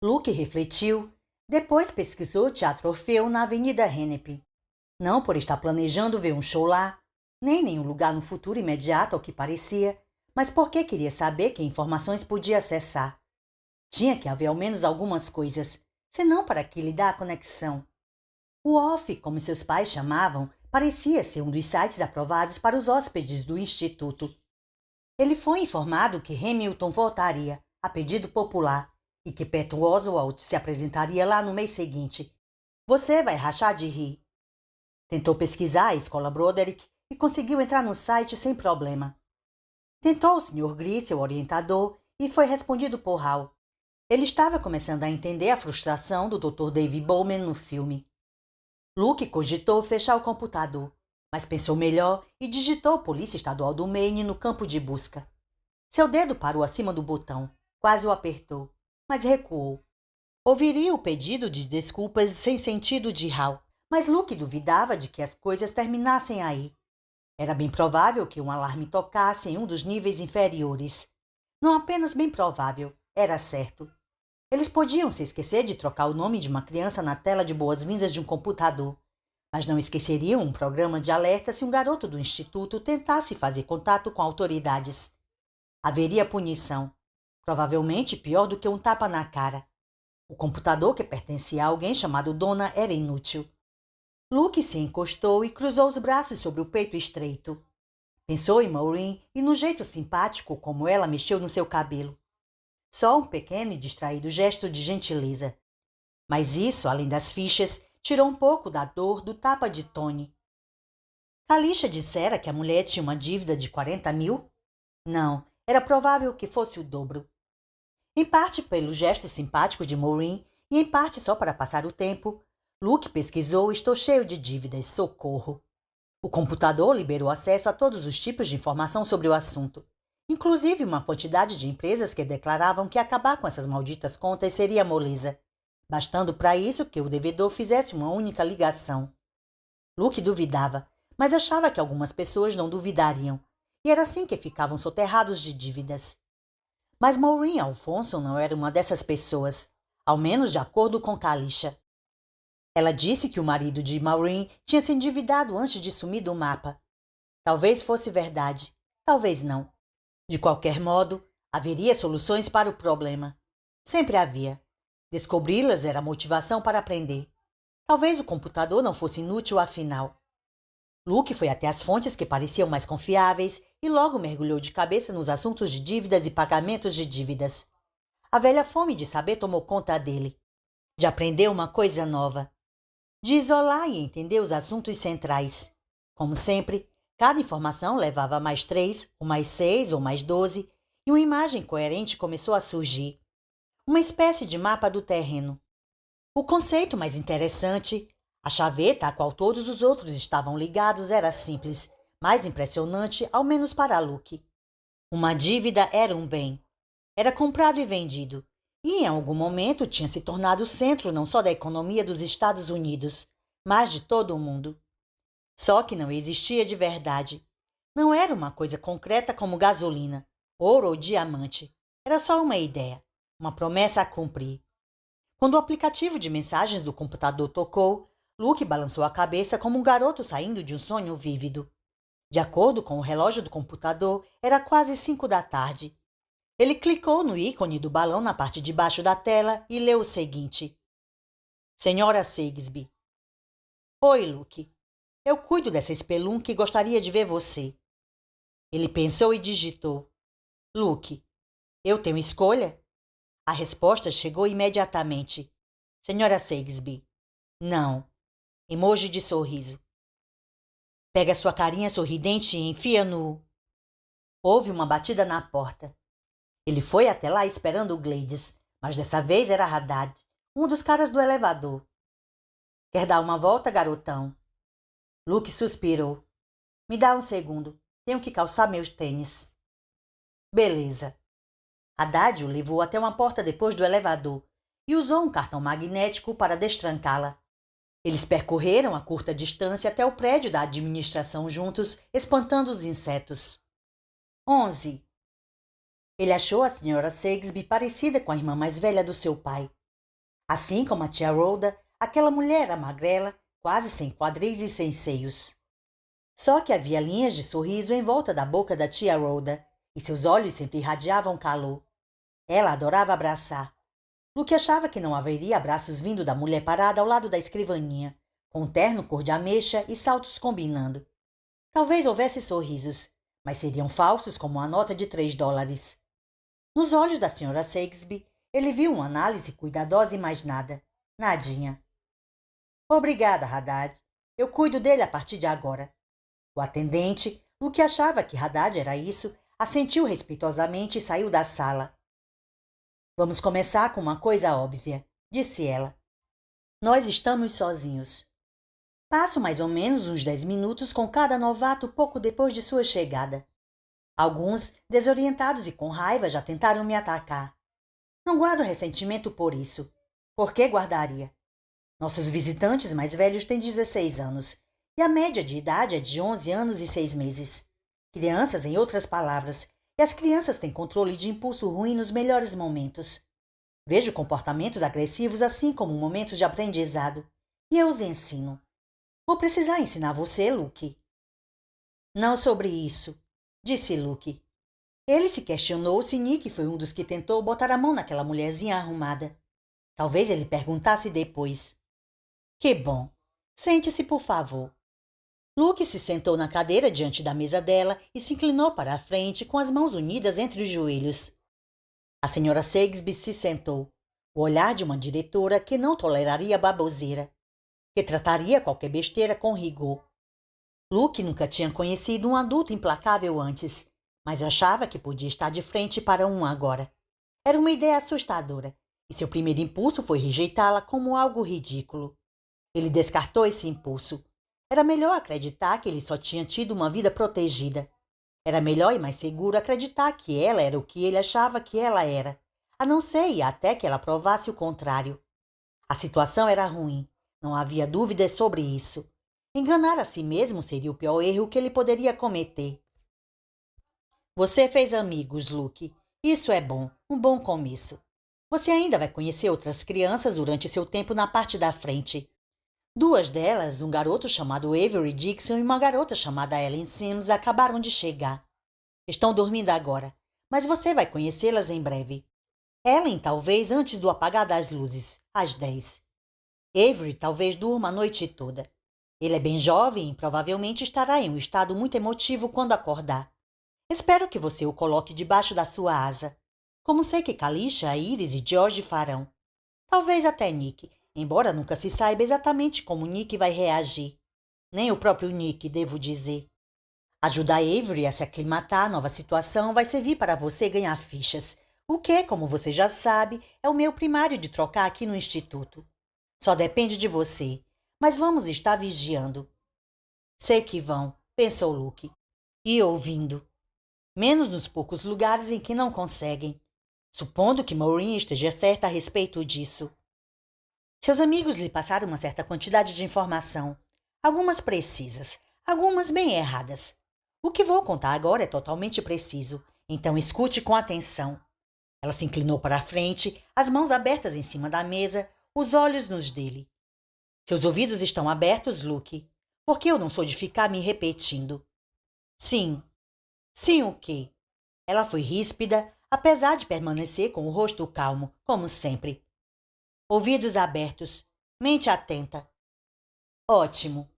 A: Luke refletiu. Depois pesquisou Teatro Orfeu na Avenida Hennepin. Não por estar planejando ver um show lá, nem nenhum lugar no futuro imediato ao que parecia, mas porque queria saber que informações podia acessar. Tinha que haver ao menos algumas coisas, senão para que lhe dar a conexão. O OFF, como seus pais chamavam, parecia ser um dos sites aprovados para os hóspedes do Instituto. Ele foi informado que Hamilton voltaria, a pedido popular, e que Patton Oswalt se apresentaria lá no mês seguinte. Você vai rachar de rir. Tentou pesquisar a escola Broderick e conseguiu entrar no site sem problema. Tentou o Sr. Gris, seu orientador, e foi respondido por HAL. Ele estava começando a entender a frustração do Dr. Dave Bowman no filme. Luke cogitou fechar o computador, mas pensou melhor e digitou Polícia Estadual do Maine no campo de busca. Seu dedo parou acima do botão, quase o apertou, mas recuou. Ouviria o pedido de desculpas sem sentido de HAL, mas Luke duvidava de que as coisas terminassem aí. Era bem provável que um alarme tocasse em um dos níveis inferiores. Não apenas bem provável, era certo. Eles podiam se esquecer de trocar o nome de uma criança na tela de boas-vindas de um computador, mas não esqueceriam um programa de alerta se um garoto do instituto tentasse fazer contato com autoridades. Haveria punição, provavelmente pior do que um tapa na cara. O computador que pertencia a alguém chamado Donna era inútil. Luke se encostou e cruzou os braços sobre o peito estreito. Pensou em Maureen e no jeito simpático como ela mexeu no seu cabelo. Só um pequeno e distraído gesto de gentileza. Mas isso, além das fichas, tirou um pouco da dor do tapa de Tony. Kalisha dissera que a mulher tinha uma dívida de 40 mil? Não, era provável que fosse o dobro. Em parte pelo gesto simpático de Maureen e em parte só para passar o tempo, Luke pesquisou "Estou cheio de dívidas, socorro". O computador liberou acesso a todos os tipos de informação sobre o assunto, inclusive uma quantidade de empresas que declaravam que acabar com essas malditas contas seria moleza, bastando para isso que o devedor fizesse uma única ligação. Luke duvidava, mas achava que algumas pessoas não duvidariam, e era assim que ficavam soterrados de dívidas. Mas Maureen Alphonson não era uma dessas pessoas, ao menos de acordo com Kalisha. Ela disse que o marido de Maureen tinha se endividado antes de sumir do mapa. Talvez fosse verdade, talvez não. De qualquer modo, haveria soluções para o problema. Sempre havia. Descobri-las era a motivação para aprender. Talvez o computador não fosse inútil afinal. Luke foi até as fontes que pareciam mais confiáveis e logo mergulhou de cabeça nos assuntos de dívidas e pagamentos de dívidas. A velha fome de saber tomou conta dele. De aprender uma coisa nova. De isolar e entender os assuntos centrais. Como sempre, cada informação levava a mais 3, ou mais 6, ou mais 12, e uma imagem coerente começou a surgir. Uma espécie de mapa do terreno. O conceito mais interessante, a chaveta a qual todos os outros estavam ligados, era simples, mas impressionante, ao menos para Luke. Uma dívida era um bem. Era comprado e vendido, e em algum momento tinha se tornado o centro não só da economia dos Estados Unidos, mas de todo o mundo. Só que não existia de verdade. Não era uma coisa concreta como gasolina, ouro ou diamante. Era só uma ideia, uma promessa a cumprir. Quando o aplicativo de mensagens do computador tocou, Luke balançou a cabeça como um garoto saindo de um sonho vívido. De acordo com o relógio do computador, era quase 5 da tarde. Ele clicou no ícone do balão na parte de baixo da tela e leu o seguinte. Senhora Sagsby. Oi, Luke. Eu cuido dessa espelunca e gostaria de ver você. Ele pensou e digitou. Luke, eu tenho escolha? A resposta chegou imediatamente. Senhora Sagsby. Não. Emoji de sorriso. Pega sua carinha sorridente e enfia no... Houve uma batida na porta. Ele foi até lá esperando o Gladys, mas dessa vez era Haddad, um dos caras do elevador. Quer dar uma volta, garotão? Luke suspirou. Me dá um segundo. Tenho que calçar meus tênis. Beleza. Haddad o levou até uma porta depois do elevador e usou um cartão magnético para destrancá-la. Eles percorreram a curta distância até o prédio da administração juntos, espantando os insetos. 11. Ele achou a Sra. Sagsby parecida com a irmã mais velha do seu pai. Assim como a tia Rhoda, aquela mulher era magrela, quase sem quadris e sem seios. Só que havia linhas de sorriso em volta da boca da tia Rhoda, e seus olhos sempre irradiavam calor. Ela adorava abraçar. Luke achava que não haveria abraços vindo da mulher parada ao lado da escrivaninha, com um terno cor de ameixa e saltos combinando. Talvez houvesse sorrisos, mas seriam falsos como uma nota de $3. Nos olhos da Sra. Sagsby, ele viu uma análise cuidadosa e mais nada. Nadinha. Obrigada, Haddad. Eu cuido dele a partir de agora. O atendente, o que achava que Haddad era isso, assentiu respeitosamente e saiu da sala. Vamos começar com uma coisa óbvia, disse ela. Nós estamos sozinhos. Passo mais ou menos uns 10 minutos com cada novato pouco depois de sua chegada. Alguns, desorientados e com raiva, já tentaram me atacar. Não guardo ressentimento por isso. Por que guardaria? Nossos visitantes mais velhos têm 16 anos e a média de idade é de 11 anos e 6 meses. Crianças, em outras palavras, e as crianças têm controle de impulso ruim nos melhores momentos. Vejo comportamentos agressivos assim como momentos de aprendizado, e eu os ensino. Vou precisar ensinar você, Luke. Não sobre isso, disse Luke. Ele se questionou se Nick foi um dos que tentou botar a mão naquela mulherzinha arrumada. Talvez ele perguntasse depois. Que bom. Sente-se, por favor. Luke se sentou na cadeira diante da mesa dela e se inclinou para a frente com as mãos unidas entre os joelhos. A Sra. Sagsby se sentou, o olhar de uma diretora que não toleraria baboseira, que trataria qualquer besteira com rigor. Luke nunca tinha conhecido um adulto implacável antes, mas achava que podia estar de frente para um agora. Era uma ideia assustadora, e seu primeiro impulso foi rejeitá-la como algo ridículo. Ele descartou esse impulso. Era melhor acreditar que ele só tinha tido uma vida protegida. Era melhor e mais seguro acreditar que ela era o que ele achava que ela era, a não ser e até que ela provasse o contrário. A situação era ruim, não havia dúvidas sobre isso. Enganar a si mesmo seria o pior erro que ele poderia cometer. Você fez amigos, Luke, Isso é bom, um bom começo. Você ainda vai conhecer outras crianças durante seu tempo na parte da frente. Duas delas, um garoto chamado Avery Dixon e uma garota chamada Ellen Sims, acabaram de chegar. Estão dormindo agora, mas você vai conhecê-las em breve. Ellen talvez antes do apagar das luzes, às 10. Avery talvez durma a noite toda. Ele é bem jovem e provavelmente estará em um estado muito emotivo quando acordar. Espero que você o coloque debaixo da sua asa, como sei que Kalisha, Iris e George farão. Talvez até Nick, embora nunca se saiba exatamente como Nick vai reagir. Nem o próprio Nick, devo dizer. Ajudar Avery a se aclimatar à nova situação vai servir para você ganhar fichas, o que, como você já sabe, é o meu primário de trocar aqui no Instituto. Só depende de você, mas vamos estar vigiando. Sei que vão, pensou Luke, e ouvindo. Menos nos poucos lugares em que não conseguem. Supondo que Maureen esteja certa a respeito disso. Seus amigos lhe passaram uma certa quantidade de informação, algumas precisas, algumas bem erradas. O que vou contar agora é totalmente preciso, então escute com atenção. Ela se inclinou para a frente, as mãos abertas em cima da mesa, os olhos nos dele. Seus ouvidos estão abertos, Luke, porque eu não sou de ficar me repetindo. Sim. Sim o quê? Ela foi ríspida, apesar de permanecer com o rosto calmo, como sempre. Ouvidos abertos, mente atenta. Ótimo.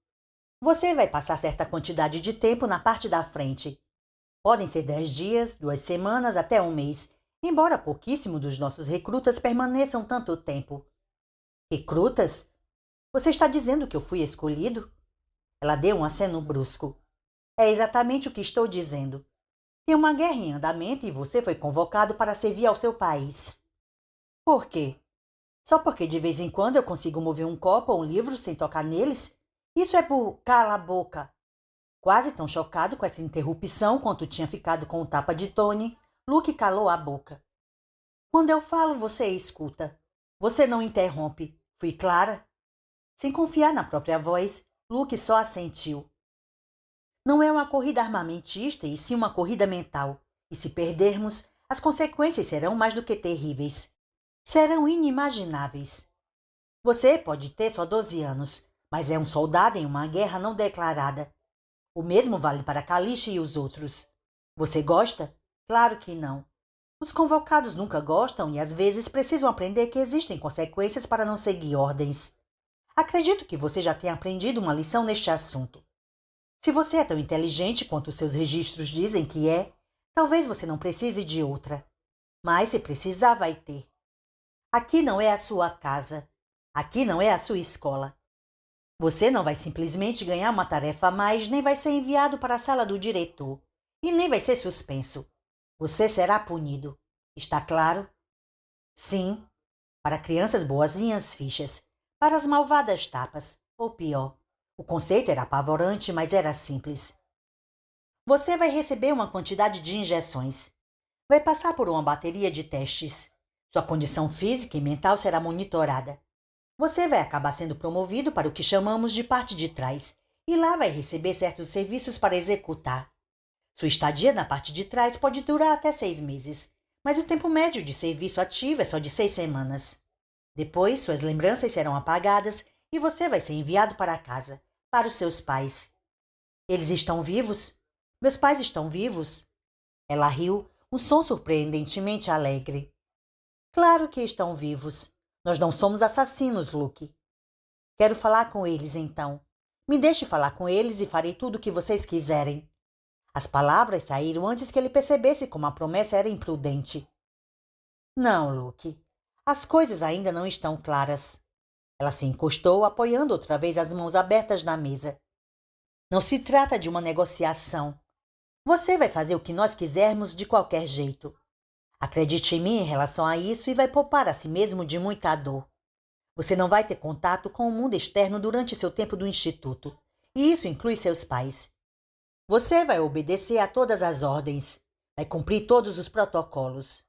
A: Você vai passar certa quantidade de tempo na parte da frente. Podem ser 10 dias, 2 semanas, até um mês, embora pouquíssimo dos nossos recrutas permaneçam tanto tempo. Recrutas? Você está dizendo que eu fui escolhido? Ela deu um aceno brusco. É exatamente o que estou dizendo. Tem uma guerra em andamento e você foi convocado para servir ao seu país. Por quê? Só porque de vez em quando eu consigo mover um copo ou um livro sem tocar neles? Isso é por cala a boca. Quase tão chocado com essa interrupção quanto tinha ficado com o tapa de Tony, Luke calou a boca. Quando eu falo, você escuta. Você não interrompe. Fui clara? Sem confiar na própria voz, Luke só assentiu. Não é uma corrida armamentista, e sim uma corrida mental. E se perdermos, as consequências serão mais do que terríveis. Serão inimagináveis. Você pode ter só 12 anos, mas é um soldado em uma guerra não declarada. O mesmo vale para Kalisha e os outros. Você gosta? Claro que não. Os convocados nunca gostam e às vezes precisam aprender que existem consequências para não seguir ordens. Acredito que você já tenha aprendido uma lição neste assunto. Se você é tão inteligente quanto seus registros dizem que é, talvez você não precise de outra. Mas se precisar, vai ter. Aqui não é a sua casa. Aqui não é a sua escola. Você não vai simplesmente ganhar uma tarefa a mais, nem vai ser enviado para a sala do diretor. E nem vai ser suspenso. Você será punido. Está claro? Sim. Para crianças boazinhas, fichas. Para as malvadas tapas. Ou pior. O conceito era apavorante, mas era simples. Você vai receber uma quantidade de injeções. Vai passar por uma bateria de testes. Sua condição física e mental será monitorada. Você vai acabar sendo promovido para o que chamamos de parte de trás, e lá vai receber certos serviços para executar. Sua estadia na parte de trás pode durar até 6 meses, mas o tempo médio de serviço ativo é só de 6 semanas. Depois, suas lembranças serão apagadas e você vai ser enviado para casa, para os seus pais. Eles estão vivos? Meus pais estão vivos? Ela riu, um som surpreendentemente alegre. Claro que estão vivos. Nós não somos assassinos, Luke. Quero falar com eles, então. Me deixe falar com eles e farei tudo o que vocês quiserem. As palavras saíram antes que ele percebesse como a promessa era imprudente. Não, Luke. As coisas ainda não estão claras. Ela se encostou, apoiando outra vez as mãos abertas na mesa. Não se trata de uma negociação. Você vai fazer o que nós quisermos de qualquer jeito. Acredite em mim em relação a isso e vai poupar a si mesmo de muita dor. Você não vai ter contato com o mundo externo durante seu tempo do instituto, e isso inclui seus pais. Você vai obedecer a todas as ordens, vai cumprir todos os protocolos.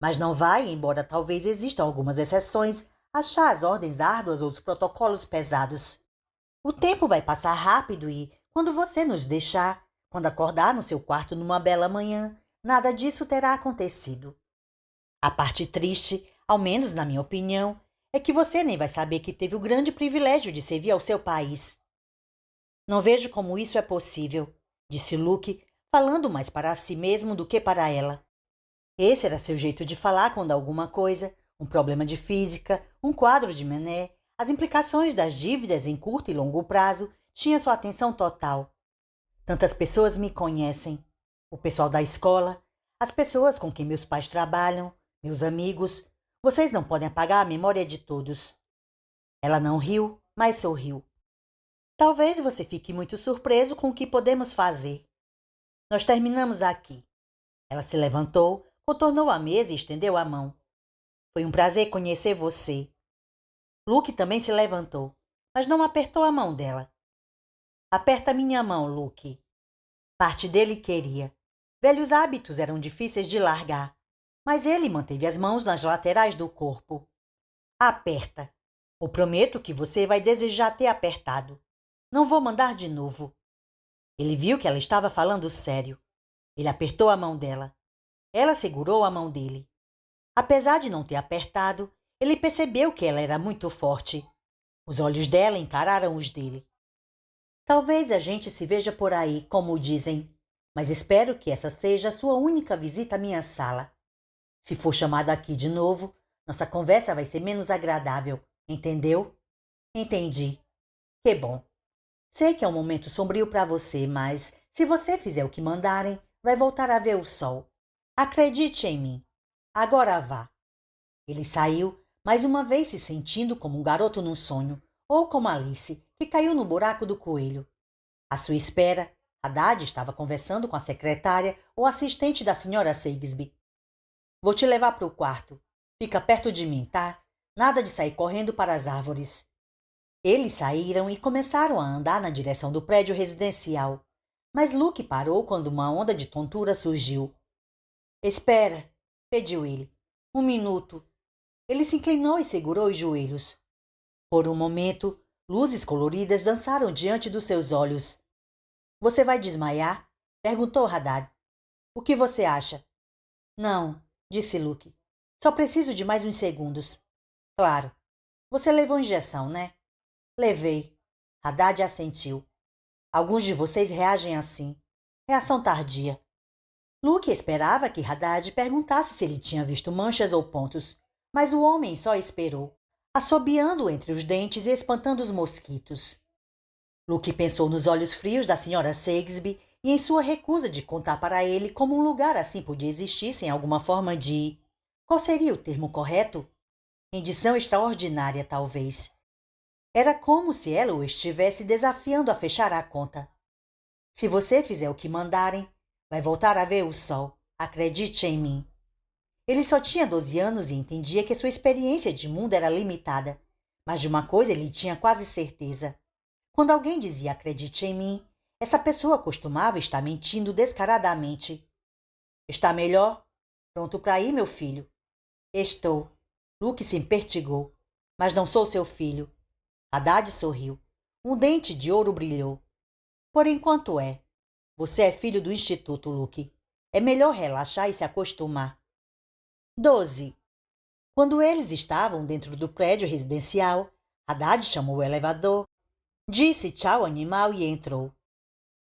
A: Mas não vai, embora talvez existam algumas exceções, achar as ordens árduas ou os protocolos pesados. O tempo vai passar rápido e, quando você nos deixar, quando acordar no seu quarto numa bela manhã, nada disso terá acontecido. A parte triste, ao menos na minha opinião, é que você nem vai saber que teve o grande privilégio de servir ao seu país. Não vejo como isso é possível, disse Luke, falando mais para si mesmo do que para ela. Esse era seu jeito de falar quando alguma coisa, um problema de física, um quadro de Manet, as implicações das dívidas em curto e longo prazo, tinha sua atenção total. Tantas pessoas me conhecem. O pessoal da escola, as pessoas com quem meus pais trabalham, meus amigos. Vocês não podem apagar a memória de todos. Ela não riu, mas sorriu. Talvez você fique muito surpreso com o que podemos fazer. Nós terminamos aqui. Ela se levantou, contornou a mesa e estendeu a mão. Foi um prazer conhecer você. Luke também se levantou, mas não apertou a mão dela. Aperta minha mão, Luke. Parte dele queria. Velhos hábitos eram difíceis de largar, mas ele manteve as mãos nas laterais do corpo. Aperta. Eu prometo que você vai desejar ter apertado. Não vou mandar de novo. Ele viu que ela estava falando sério. Ele apertou a mão dela. Ela segurou a mão dele. Apesar de não ter apertado, ele percebeu que ela era muito forte. Os olhos dela encararam os dele. Talvez a gente se veja por aí, como dizem, mas espero que essa seja a sua única visita à minha sala. Se for chamada aqui de novo, nossa conversa vai ser menos agradável, entendeu? Entendi. Que bom. Sei que é um momento sombrio para você, mas se você fizer o que mandarem, vai voltar a ver o sol. Acredite em mim. Agora vá. Ele saiu, mais uma vez se sentindo como um garoto num sonho, ou como Alice, que caiu no buraco do coelho. À sua espera, Haddad estava conversando com a secretária ou assistente da senhora Shakespeare. Vou te levar para o quarto. Fica perto de mim, tá? Nada de sair correndo para as árvores. Eles saíram e começaram a andar na direção do prédio residencial. Mas Luke parou quando uma onda de tontura surgiu. Espera, pediu ele. Um minuto. Ele se inclinou e segurou os joelhos. Por um momento, luzes coloridas dançaram diante dos seus olhos. Você vai desmaiar? Perguntou Haddad. O que você acha? Não, disse Luke. Só preciso de mais uns segundos. Claro. Você levou injeção, né? Levei. Haddad assentiu. Alguns de vocês reagem assim. Reação tardia. Luke esperava que Haddad perguntasse se ele tinha visto manchas ou pontos, mas o homem só esperou, assobiando entre os dentes e espantando os mosquitos. Luke pensou nos olhos frios da senhora Shakespeare e em sua recusa de contar para ele como um lugar assim podia existir sem alguma forma de... Qual seria o termo correto? Rendição extraordinária, talvez. Era como se ela o estivesse desafiando a fechar a conta. Se você fizer o que mandarem, vai voltar a ver o sol. Acredite em mim. Ele só tinha 12 anos e entendia que sua experiência de mundo era limitada. Mas de uma coisa ele tinha quase certeza. Quando alguém dizia acredite em mim, essa pessoa costumava estar mentindo descaradamente. Está melhor? Pronto para ir, meu filho? Estou. Luke se impertigou. Mas não sou seu filho. Haddad sorriu. Um dente de ouro brilhou. Por enquanto é. Você é filho do Instituto, Luke. É melhor relaxar e se acostumar. 12. Quando eles estavam dentro do prédio residencial, Haddad chamou o elevador, disse tchau animal e entrou.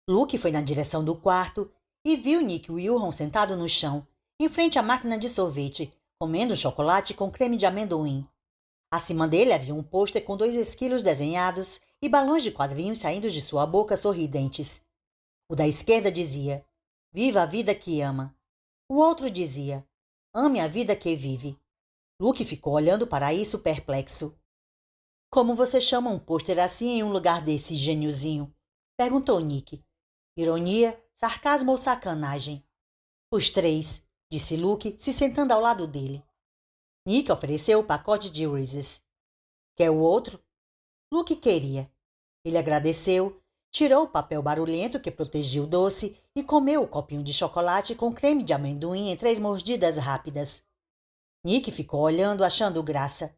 A: Luke foi na direção do quarto e viu Nick Wilson sentado no chão, em frente à máquina de sorvete, comendo chocolate com creme de amendoim. Acima dele havia um pôster com 2 esquilos desenhados e balões de quadrinhos saindo de sua boca sorridentes. O da esquerda dizia, viva a vida que ama. O outro dizia, ame a vida que vive. Luke ficou olhando para isso perplexo. Como você chama um pôster assim em um lugar desse, gêniozinho? Perguntou Nick. Ironia, sarcasmo ou sacanagem? Os 3, disse Luke, se sentando ao lado dele. Nick ofereceu o pacote de Reese's. Quer o outro? Luke queria. Ele agradeceu, tirou o papel barulhento que protegia o doce e comeu o copinho de chocolate com creme de amendoim em 3 mordidas rápidas. Nick ficou olhando, achando graça.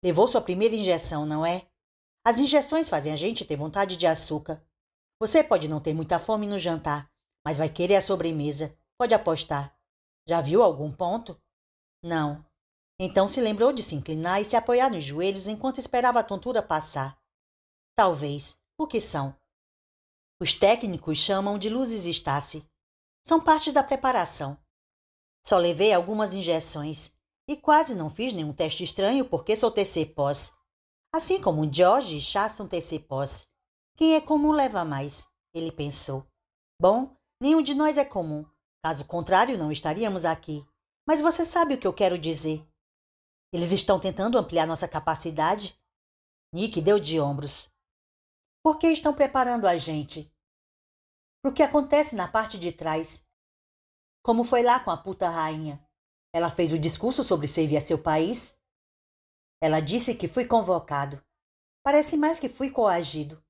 A: Levou sua primeira injeção, não é? As injeções fazem a gente ter vontade de açúcar. Você pode não ter muita fome no jantar, mas vai querer a sobremesa. Pode apostar. Já viu algum ponto? Não. Então se lembrou de se inclinar e se apoiar nos joelhos enquanto esperava a tontura passar. Talvez. O que são? Os técnicos chamam de luzes Stasi. São partes da preparação. Só levei algumas injeções e quase não fiz nenhum teste estranho porque sou TC pós. Assim como George e Chá são TC pós. Quem é comum leva mais, ele pensou. Bom, nenhum de nós é comum. Caso contrário, não estaríamos aqui. Mas você sabe o que eu quero dizer. Eles estão tentando ampliar nossa capacidade? Nick deu de ombros. Por que estão preparando a gente? Para o que acontece na parte de trás. Como foi lá com a puta rainha? Ela fez o discurso sobre servir a seu país? Ela disse que fui convocado. Parece mais que fui coagido.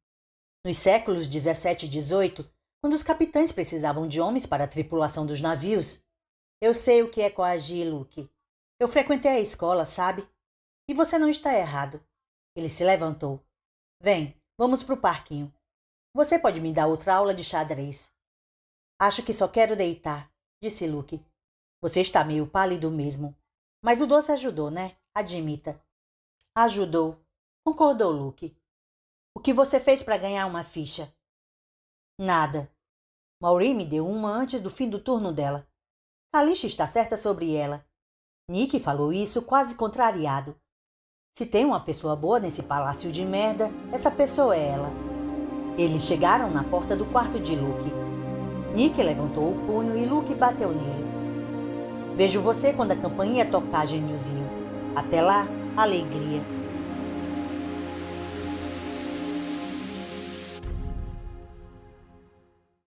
A: Nos séculos 17 e 18, quando os capitães precisavam de homens para a tripulação dos navios. Eu sei o que é coagir, Luke. Eu frequentei a escola, sabe? E você não está errado. Ele se levantou. Vem, vamos para o parquinho. Você pode me dar outra aula de xadrez. Acho que só quero deitar, disse Luke. Você está meio pálido mesmo. Mas o doce ajudou, né? Admita. Ajudou, concordou Luke. O que você fez para ganhar uma ficha? Nada. Maureen me deu uma antes do fim do turno dela. Alicia está certa sobre ela. Nick falou isso quase contrariado. Se tem uma pessoa boa nesse palácio de merda, essa pessoa é ela. Eles chegaram na porta do quarto de Luke. Nick levantou o punho e Luke bateu nele. Vejo você quando a campainha tocar, gêniozinho. Até lá, alegria.